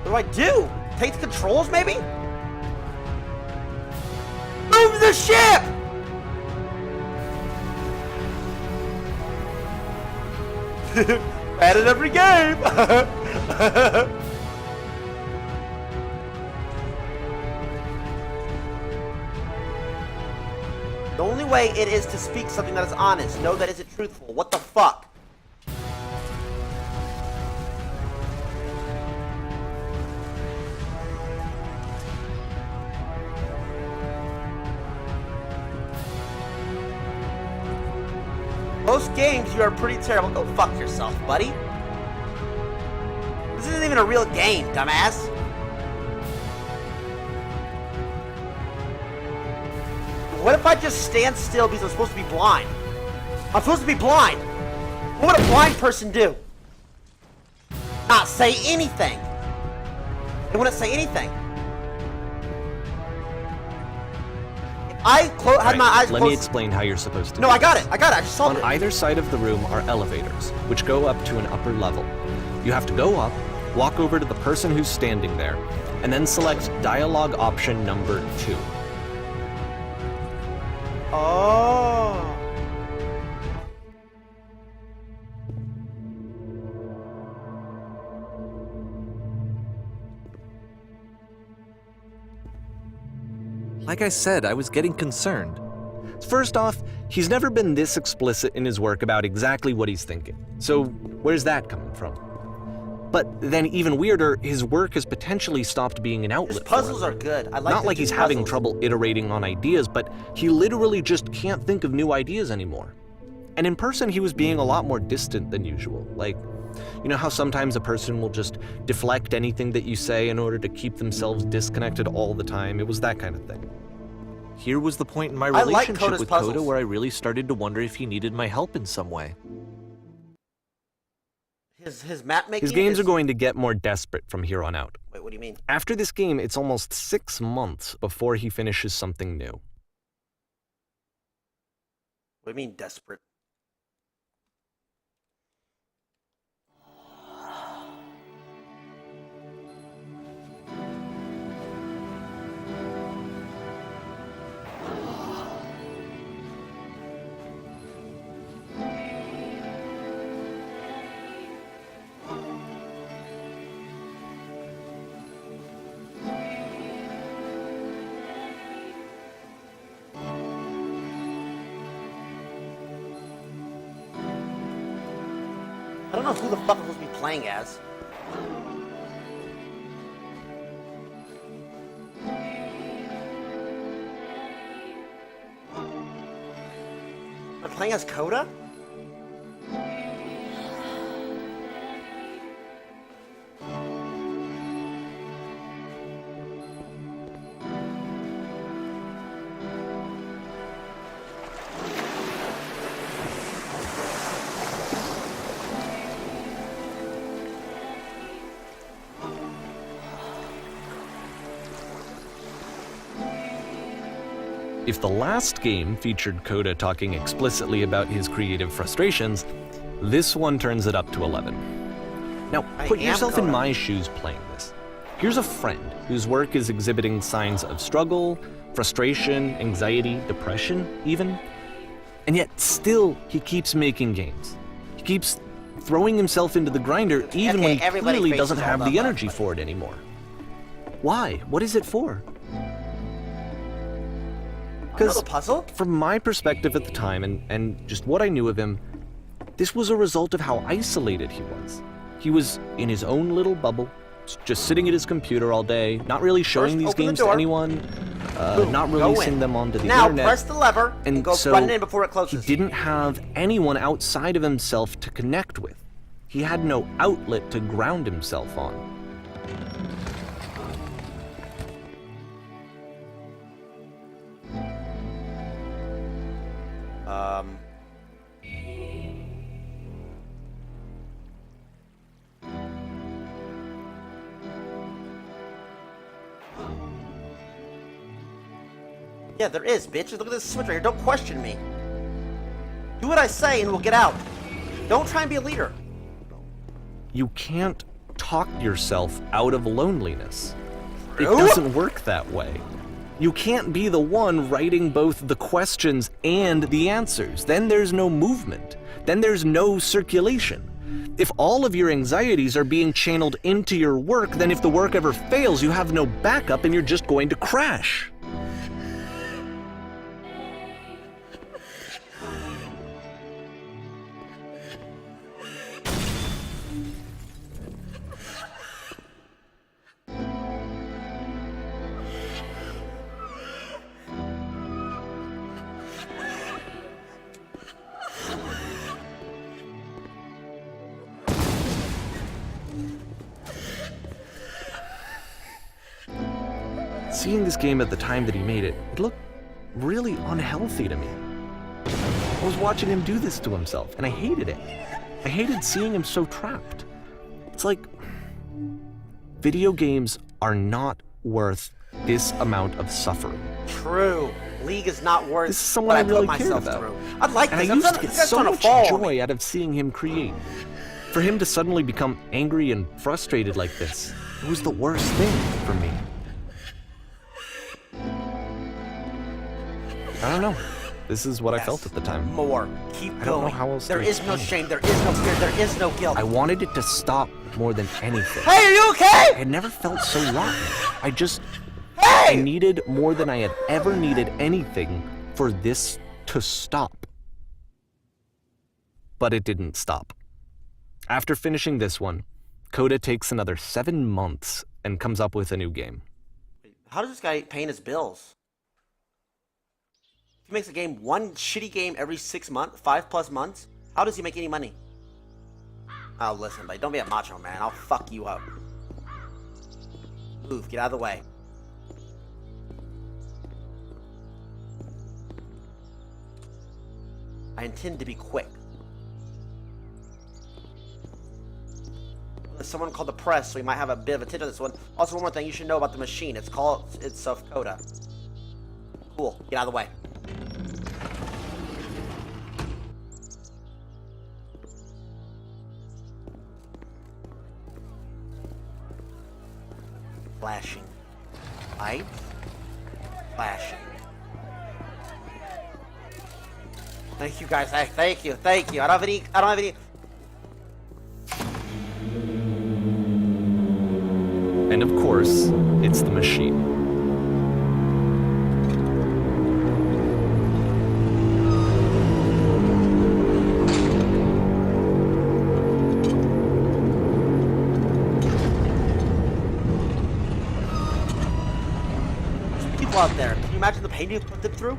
What do I do? Take the controls, maybe? Move the ship! At it every game! The only way it is to speak something that is honest. No, that isn't truthful. What the fuck? Most games, you are pretty terrible. Go fuck yourself, buddy. This isn't even a real game, dumbass. What if I just stand still because I'm supposed to be blind? I'm supposed to be blind. What would a blind person do? Not say anything. They wouldn't say anything. I had my eyes closed. Let me explain how you're supposed to No, do I got this. it. I got it. I just saw On it. either side of the room are elevators, which go up to an upper level. You have to go up, walk over to the person who's standing there, and then select dialogue option number 2. Oh. Like I said, I was getting concerned. First off, he's never been this explicit in his work about exactly what he's thinking. So where's that coming from? But then even weirder, his work has potentially stopped being an outlet His puzzles for him. are good. I like Not like he's having trouble iterating on ideas, but he literally just can't think of new ideas anymore. And in person, he was being a lot more distant than usual. Like, you know how sometimes a person will just deflect anything that you say in order to keep themselves disconnected all the time? It was that kind of thing. Here was the point in my like relationship Coda's with puzzles. Coda where I really started to wonder if he needed my help in some way. His map making. His games are going to get more desperate from here on out. Wait, what do you mean? After this game, it's almost 6 months before he finishes something new. What do you mean desperate? I don't know who the fuck I'm supposed to be playing as. Am I playing as Coda? If the last game featured Coda talking explicitly about his creative frustrations, this one turns it up to 11. Now, put yourself in my shoes playing this. Here's a friend whose work is exhibiting signs of struggle, frustration, anxiety, depression, even. And yet, still, he keeps making games. He keeps throwing himself into the grinder even when he clearly doesn't have the energy for it anymore. Why? What is it for? Because puzzle? From my perspective at the time, and just what I knew of him, this was a result of how isolated he was. He was in his own little bubble, just sitting at his computer all day, not really showing these games to anyone, not releasing them onto the internet. Now press the lever and go run in before it closes. He didn't have anyone outside of himself to connect with. He had no outlet to ground himself on. Yeah, there is, bitch. Look at this switch right here. Don't question me. Do what I say and we'll get out. Don't try and be a leader. You can't talk yourself out of loneliness. It True? doesn't work that way. You can't be the one writing both the questions and the answers. Then there's no movement. Then there's no circulation. If all of your anxieties are being channeled into your work, then if the work ever fails, you have no backup and you're just going to crash. Seeing this game at the time that he made it, it looked really unhealthy to me. I was watching him do this to himself, and I hated it. I hated seeing him so trapped. It's like, video games are not worth this amount of suffering. True. League is not worth This is someone what I really put cared myself about. through. I like And this. I used to This get guy's so trying to much fall on me. joy out of seeing him create. For him to suddenly become angry and frustrated like this, it was the worst thing for me. I don't know. This is what I felt at the time. More. Keep going. I don't know how else to There is no explain shame. There is no fear. There is no guilt. I wanted it to stop more than anything. Hey, are you I okay? had never felt so rotten. I just I needed more than I had ever needed anything for this to stop. But it didn't stop. After finishing this one, Coda takes another 7 months and comes up with a new game. How does this guy paying his bills? He makes a game, one shitty game every 6 months, 5+ months. How does he make any money? Oh, listen, buddy, don't be a macho man. I'll fuck you up. Move, get out of the way. I intend to be quick. There's someone called the press, so we might have a bit of attention on this one. Also, one more thing you should know about the machine. It's called itself Coda. Cool, get out of the way. Flashing. Lights. Flashing. Thank you guys. Thank you. I don't have any. And of course, it's the machine. People out there, can you imagine the pain you put them through?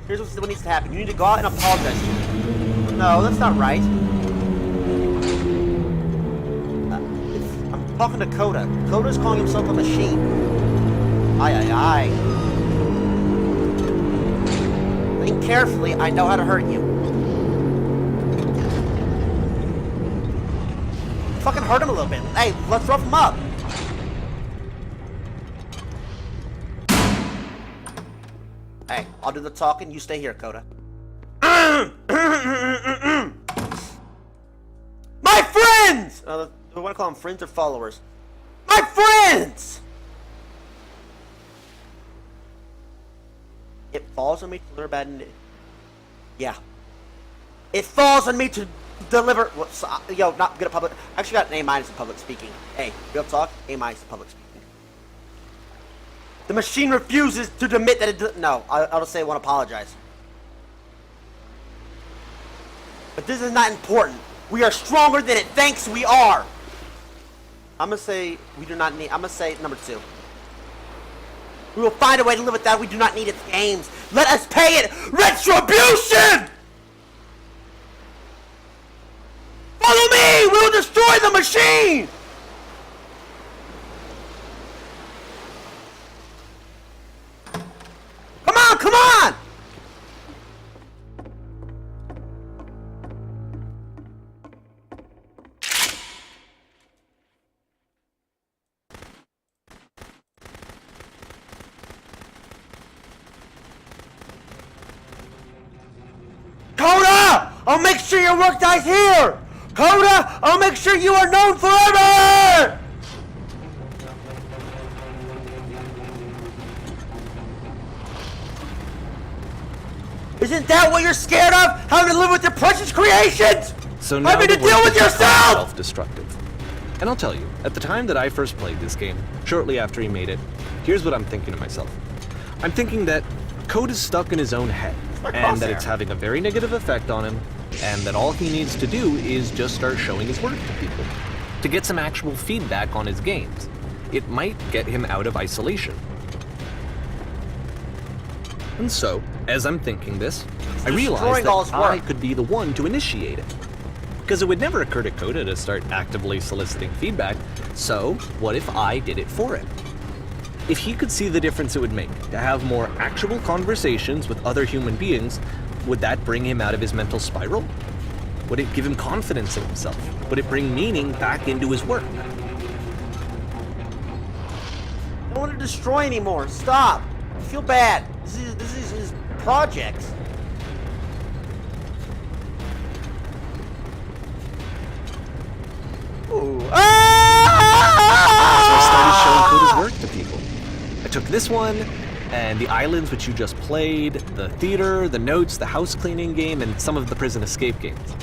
Here's what needs to happen. You need to go out and apologize to them. No, that's not right. I'm talking to Coda. Coda's calling himself a machine. Aye. Think carefully, I know how to hurt you. Fucking hurt him a little bit. Hey, let's rough him up. Hey, I'll do the talking, you stay here, Coda. My friends! Do I want to call them friends or followers? My friends! It falls on me to deliver bad news. Yeah. It falls on me to deliver... not good at public... I actually got an A- in public speaking. Hey, real talk, A- in public speaking. The machine refuses to admit that it... No, I'll just say I want to apologize. But this is not important. We are stronger than it thinks we are. I'm going to say we do not need... I'm going to say number 2. We will find a way to live with that. We do not need its games. Let us pay it retribution! Follow me! We will destroy the machine! Come on! Coda! I'll make sure your work dies here! Coda! I'll make sure you are known forever! Isn't that what you're scared of? Having to live with your precious creations? So now having to deal with yourself! Self-destructive. And I'll tell you, at the time that I first played this game, shortly after he made it, here's what I'm thinking to myself. I'm thinking that Code is stuck in his own head, and that it's having a very negative effect on him, and that all he needs to do is just start showing his work to people, to get some actual feedback on his games. It might get him out of isolation. And so, as I'm thinking this, I realized that I could be the one to initiate it. Because it would never occur to Coda to start actively soliciting feedback, so what if I did it for him? If he could see the difference it would make to have more actual conversations with other human beings, would that bring him out of his mental spiral? Would it give him confidence in himself? Would it bring meaning back into his work? I don't want to destroy anymore. Stop. I feel bad. This is his project. Ooh. So I started showing Coda's work to people. I took this one, and the islands which you just played, the theater, the notes, the house cleaning game, and some of the prison escape games.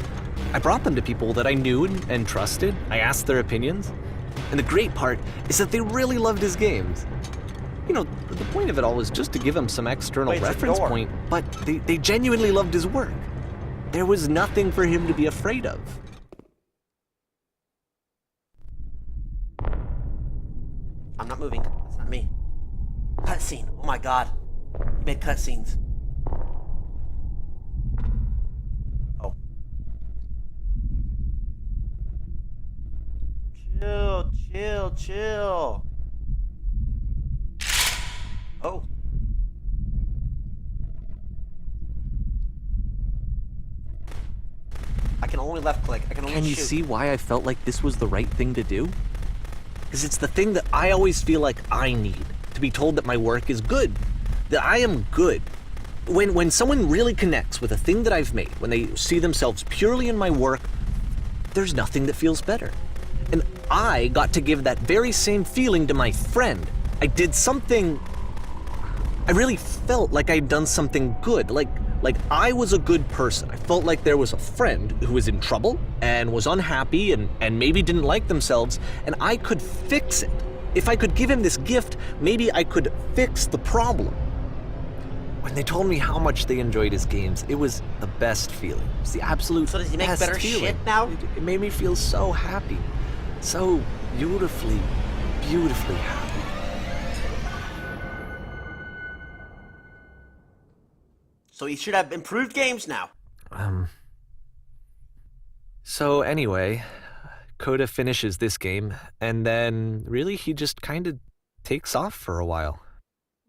I brought them to people that I knew and trusted. I asked their opinions. And the great part is that they really loved his games. You know, the point of it all was just to give him some external Wait, it's a reference door. point, but they genuinely loved his work. There was nothing for him to be afraid of. I'm not moving. That's not me. Cutscene. Oh my god. He made cutscenes. Oh. Chill, chill, chill. Oh. I can only left click. I can only Can you shoot. see why I felt like this was the right thing to do? Because it's the thing that I always feel like I need, to be told that my work is good, that I am good. When someone really connects with a thing that I've made, when they see themselves purely in my work, there's nothing that feels better. And I got to give that very same feeling to my friend. I did something, I really felt like I'd done something good, like I was a good person. I felt like there was a friend who was in trouble and was unhappy and maybe didn't like themselves, and I could fix it. If I could give him this gift, maybe I could fix the problem. When they told me how much they enjoyed his games, it was the best feeling. It was the absolute So does he make best better feeling. shit now? It made me feel so happy. So beautifully, beautifully happy. So he should have improved games now. So anyway, Coda finishes this game, and then really he just kind of takes off for a while.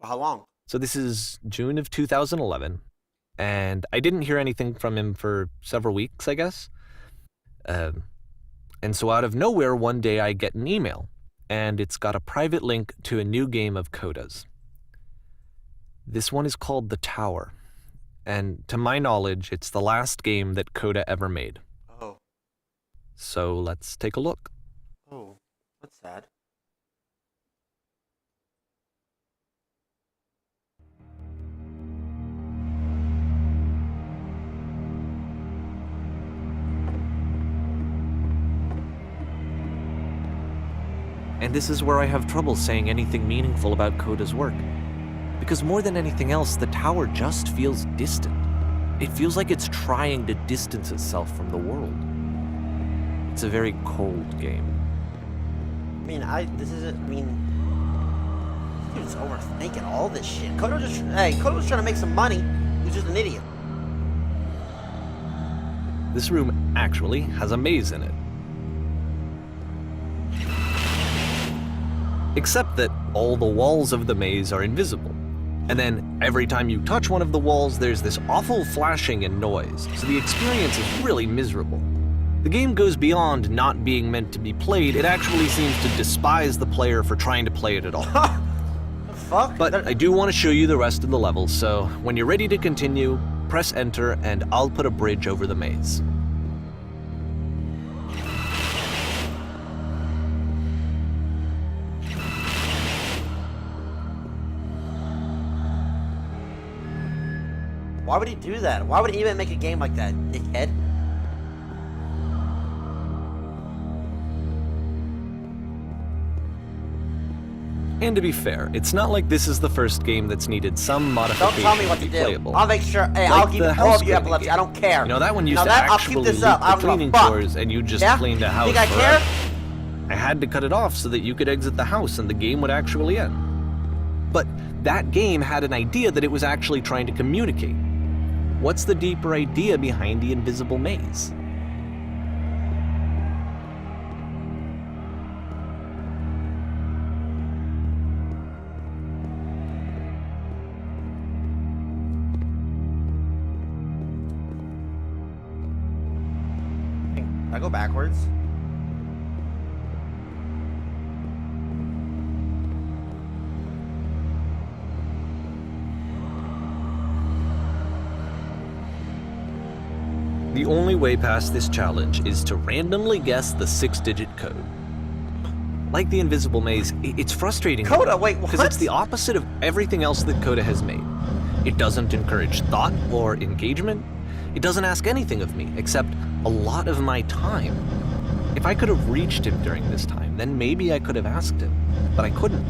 How long? So this is June of 2011, and I didn't hear anything from him for several weeks, I guess. And so out of nowhere, one day I get an email, and it's got a private link to a new game of Coda's. This one is called The Tower, and to my knowledge, it's the last game that Coda ever made. Oh. So let's take a look. Oh. That's sad. And this is where I have trouble saying anything meaningful about Coda's work. Because more than anything else, the tower just feels distant. It feels like it's trying to distance itself from the world. It's a very cold game. I mean, this dude's overthinking all this shit. Coda was trying to make some money. He's just an idiot. This room actually has a maze in it. Except that all the walls of the maze are invisible. And then every time you touch one of the walls, there's this awful flashing and noise, so the experience is really miserable. The game goes beyond not being meant to be played, it actually seems to despise the player for trying to play it at all. The fuck? But I do want to show you the rest of the level, so when you're ready to continue, press enter and I'll put a bridge over the maze. Why would he do that? Why would he even make a game like that, dickhead? And to be fair, it's not like this is the first game that's needed some Don't modification tell me what to to be do. playable. I'll make sure. Hey, Like I'll give the all house of you cleaning epilepsy. game. I don't care. You know, that one used Now to that, I'll keep actually this loop up. I the don't give a cleaning fuck. chores and you just Yeah? cleaned a house Think I forever. care? I had to cut it off so that you could exit the house and the game would actually end. But that game had an idea that it was actually trying to communicate. What's the deeper idea behind the invisible maze? I go backwards. The only way past this challenge is to randomly guess the 6-digit code. Like the invisible maze, it's frustrating. Coda, wait, Because what? it's the opposite of everything else that Coda has made. It doesn't encourage thought or engagement. It doesn't ask anything of me except a lot of my time. If I could have reached him during this time, then maybe I could have asked him, but I couldn't.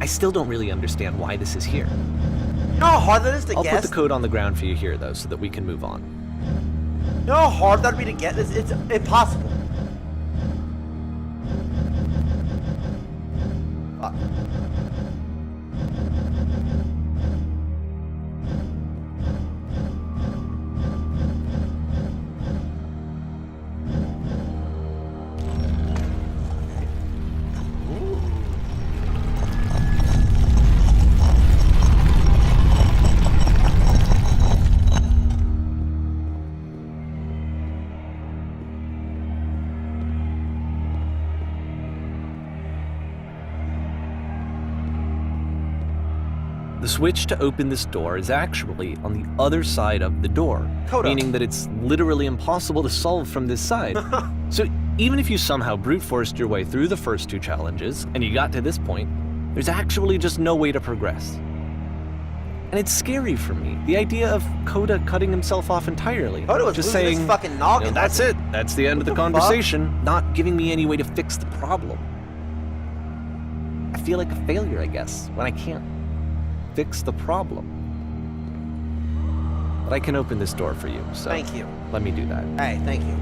I still don't really understand why this is here. You know how hard that is to I'll guess? put the code on the ground for you here, though, so that we can move on. You know how hard that would be to get? It's impossible. Fuck. The switch to open this door is actually on the other side of the door, Coda. meaning that it's literally impossible to solve from this side. So even if you somehow brute forced your way through the first two challenges, and you got to this point, there's actually just no way to progress. And it's scary for me, the idea of Coda cutting himself off entirely. Coda was just losing saying, his fucking noggin. that's it, that's the end of the What the conversation, not giving me any way to fix the problem. I feel like a failure, I guess, when I can't fix the problem. But I can open this door for you, so Thank you. let me do that. Hey, thank you.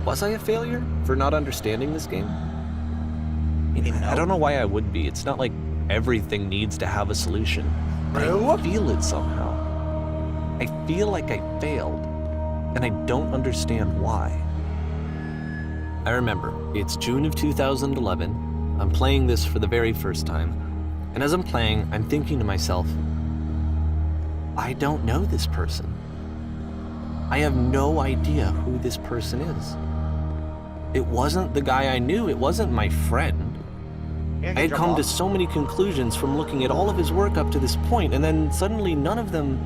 Was I a failure for not understanding this game? No. I don't know why I would be. It's not like everything needs to have a solution. But No? I feel it somehow. I feel like I failed, and I don't understand why. I remember, it's June of 2011. I'm playing this for the very first time. And as I'm playing, I'm thinking to myself, I don't know this person. I have no idea who this person is. It wasn't the guy I knew, it wasn't my friend. I had come to so many conclusions from looking at all of his work up to this point, and then suddenly none of them...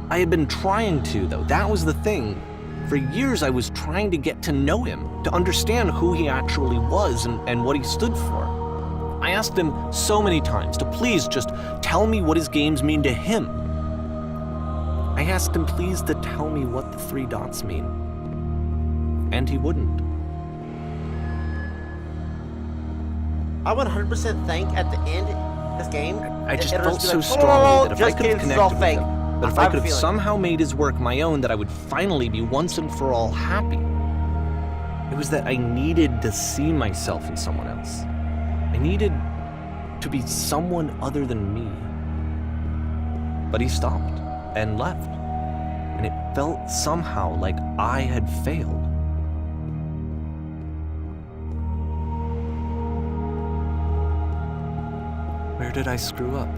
I had been trying to, though. That was the thing. For years I was trying to get to know him, to understand who he actually was and what he stood for. I asked him so many times to please just tell me what his games mean to him. I asked him please to tell me what the 3 dots mean. And he wouldn't. I 100% think at the end of this game, I just it'll felt be so like, strongly that if I just could have kidding, this is all connected with fake. him, that if I I have could a have feeling. somehow made his work my own, that I would finally be once and for all happy. It was that I needed to see myself in someone else. I needed to be someone other than me. But he stopped and left, and it felt somehow like I had failed. Where did I screw up?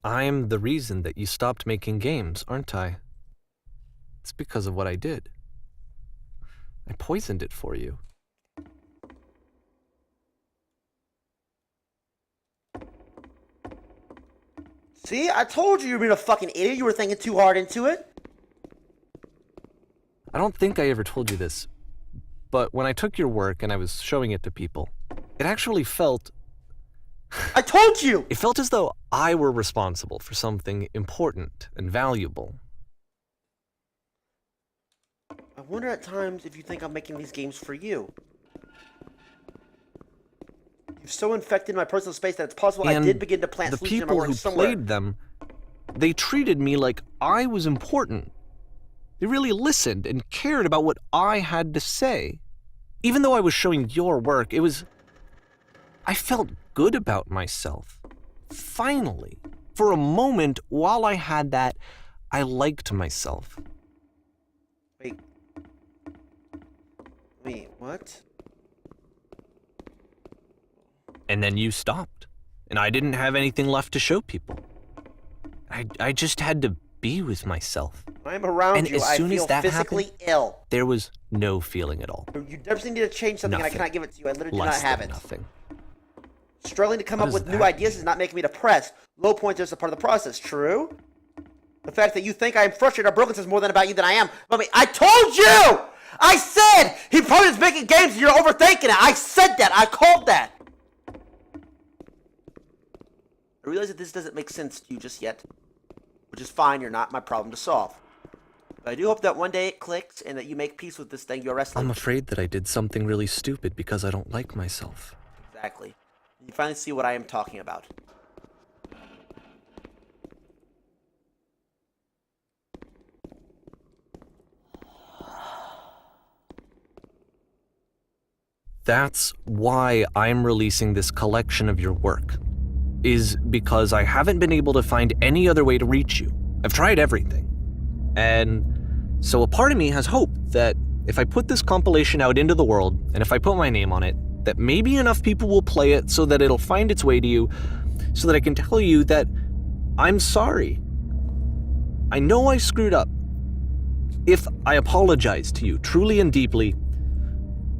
I'm the reason that you stopped making games, aren't I? It's because of what I did. I poisoned it for you. See, I told you were being a fucking idiot. You were thinking too hard into it. I don't think I ever told you this, but when I took your work and I was showing it to people, it actually felt... I told you! It felt as though I were responsible for something important and valuable. I wonder at times if you think I'm making these games for you. You've so infected my personal space that it's possible And I did begin to plant the solutions in my people work who somewhere. played them, they treated me like I was important. They really listened and cared about what I had to say. Even though I was showing your work, it was... I felt good about myself. Finally. For a moment, while I had that, I liked myself. Wait, what? And then you stopped. And I didn't have anything left to show people. I just had to be with myself. When I'm around And you, as I soon as feel that physically happened, ill. There was no feeling at all. You definitely need to change something and I Nothing. cannot give it to you. I literally do Less not have than it. nothing. Struggling to come What up does with new that ideas mean? is not making me depressed. Low points are just a part of the process. True? The fact that you think I am frustrated or broken says more than about you than I am. I mean, I told you! I said he probably is making games and you're overthinking it. I said that. I called that. I realize that this doesn't make sense to you just yet, which is fine. You're not my problem to solve. But I do hope that one day it clicks and that you make peace with this thing you're wrestling. I'm afraid that I did something really stupid because I don't like myself. Exactly. You finally see what I am talking about. That's why I'm releasing this collection of your work, is because I haven't been able to find any other way to reach you. I've tried everything. And so a part of me has hope that if I put this compilation out into the world, and if I put my name on it, that maybe enough people will play it so that it'll find its way to you, so that I can tell you that I'm sorry. I know I screwed up. If I apologize to you truly and deeply,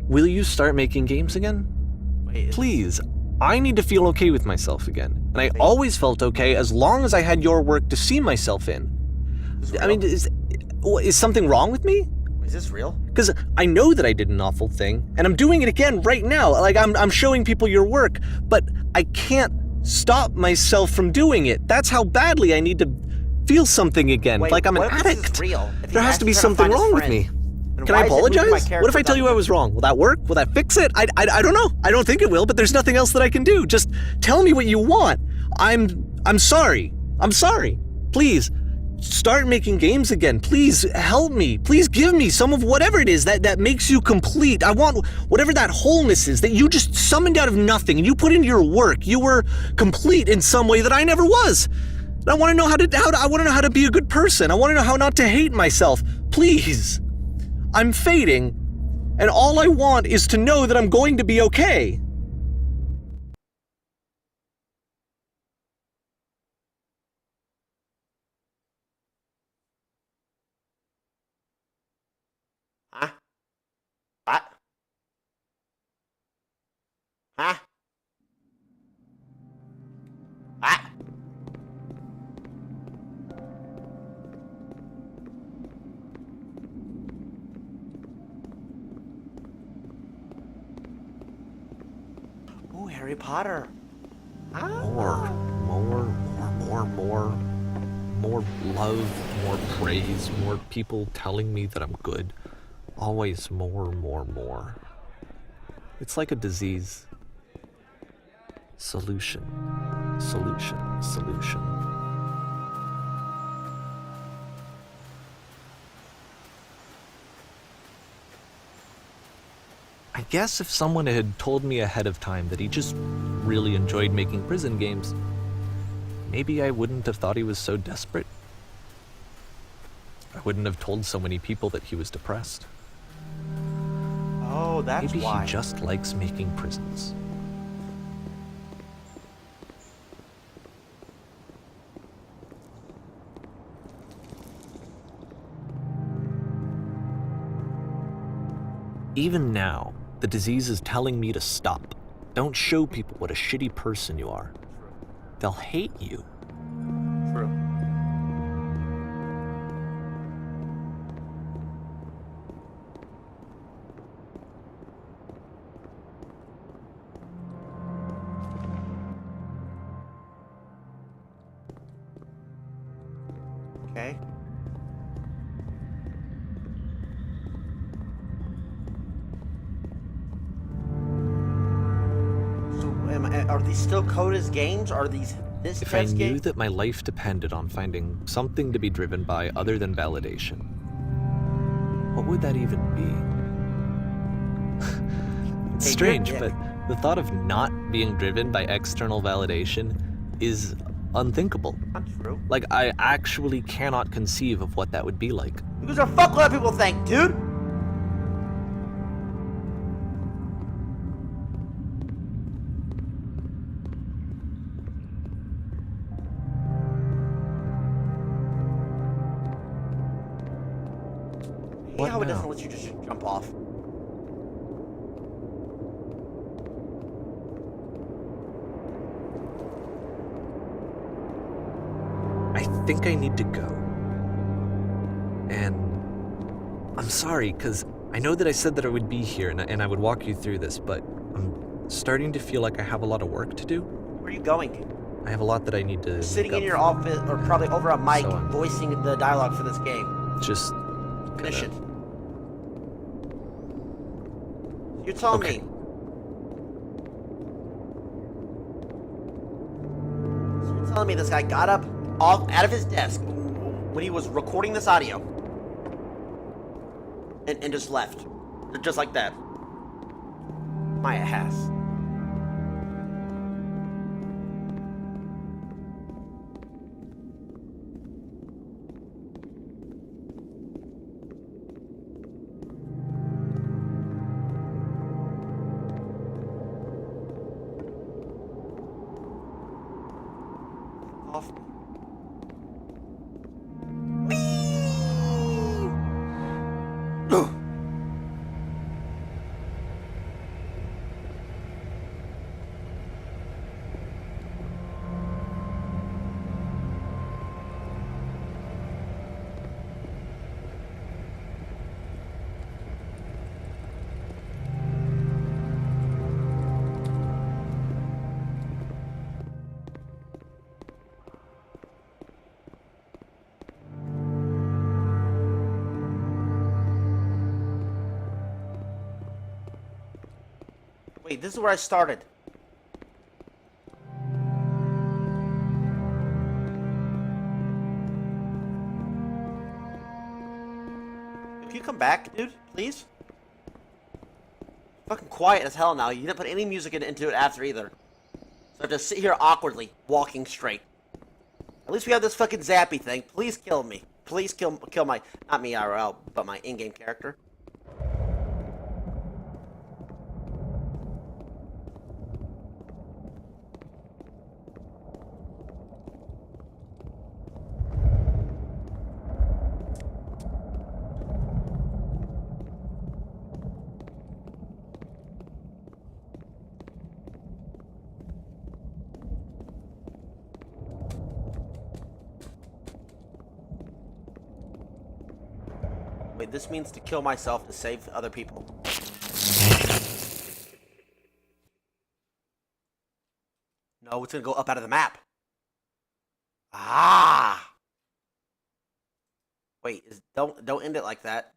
will you start making games again? Wait, Please, I need to feel okay with myself again. And I always felt okay as long as I had your work to see myself in. I mean, is something wrong with me? Is this real? Because I know that I did an awful thing, and I'm doing it again right now. Like, I'm showing people your work, but I can't stop myself from doing it. That's how badly I need to feel something again. Wait, like I'm an what if this is addict. real? If he There has to be actually something tried to find his wrong with friend, me. then Can why I is it moving my apologize? character What if I tell you I was wrong? Will that work? Will that fix it? I don't know. I don't think it will, but there's nothing else that I can do. Just tell me what you want. I'm sorry. I'm sorry. Please, start making games again. Please help me. Please give me some of whatever it is that makes you complete. I want whatever that wholeness is that you just summoned out of nothing and you put into your work. You were complete in some way that I never was. And I want to know I want to know how to be a good person. I want to know how not to hate myself. Please. I'm fading, and all I want is to know that I'm going to be okay. Huh? What? Huh? What? Ooh, Harry Potter. More love, more praise, more people telling me that I'm good. Always more. It's like a disease. Solution. I guess if someone had told me ahead of time that he just really enjoyed making prison games, maybe I wouldn't have thought he was so desperate. I wouldn't have told so many people that he was depressed. Oh, that's Maybe why. he just likes making prisons. Even now, the disease is telling me to stop. Don't show people what a shitty person you are. They'll hate you. True. Okay. So, are these still Coda's games? Are these this If I test knew game? that my life depended on finding something to be driven by other than validation, what would that even be? It's Hey, strange, yeah. but the thought of not being driven by external validation is unthinkable. Not true. Like, I actually cannot conceive of what that would be like. Because a fuck what people think, dude. I hate What how it doesn't now? let you just jump off. I think I need to go. And I'm sorry, because I know that I said that I would be here and I would walk you through this, but I'm starting to feel like I have a lot of work to do. Where are you going? I have a lot that I need to Sitting make in up your for. office, or probably over a mic, So I'm- voicing the dialogue for this game. Just Finish gonna- it. You're telling Okay. me. So you're telling me this guy got up out of his desk when he was recording this audio and just left. Just like that. My ass. Off. Wait, this is where I started. Can you come back, dude? Please? Fucking quiet as hell now. You didn't put any music into it after either. So I have to sit here awkwardly, walking straight. At least we have this fucking zappy thing. Please kill me. Please kill my, not me IRL, but my in-game character. Wait, this means to kill myself to save other people. No, it's gonna go up out of the map. Ah! Wait, don't end it like that.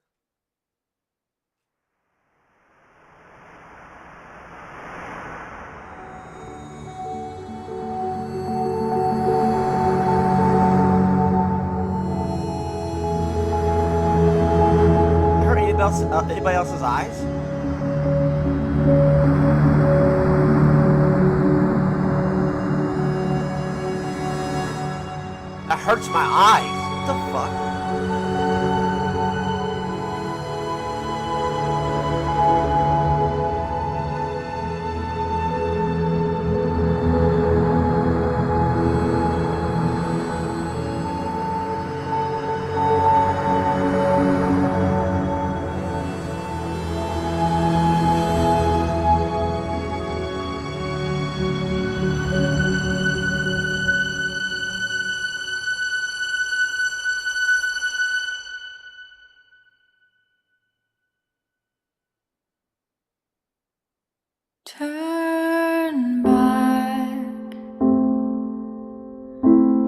Hurt anybody else's eyes? That hurts my eyes. What the fuck?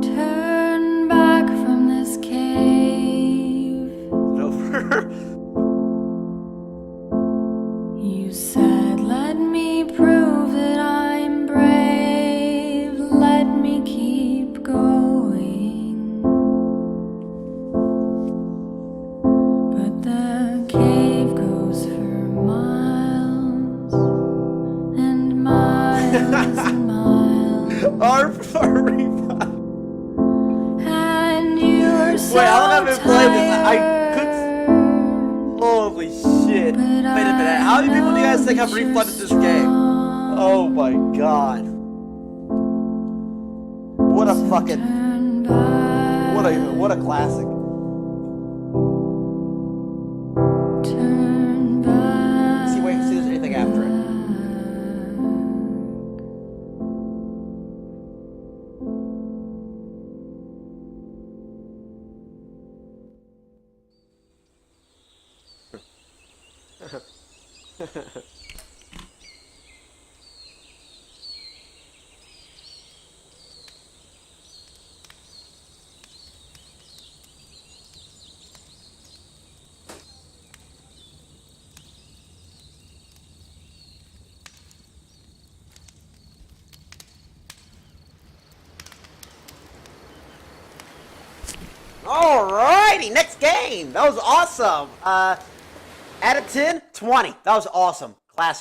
Turn back from this cave. Is it over? You said, let me prove that I'm brave. Let me keep going. But the cave goes for miles and miles and miles. Our furry. And you're so Wait, how long have I been playing this? I tired. could. Holy shit. Wait a minute. How many people do you guys think have refunded this game? Oh my god. What a fucking. Turn back, What a classic. turn back. See, wait, see if there's anything after it. Alrighty, next game. That was awesome. Out of 10, 20. That was awesome.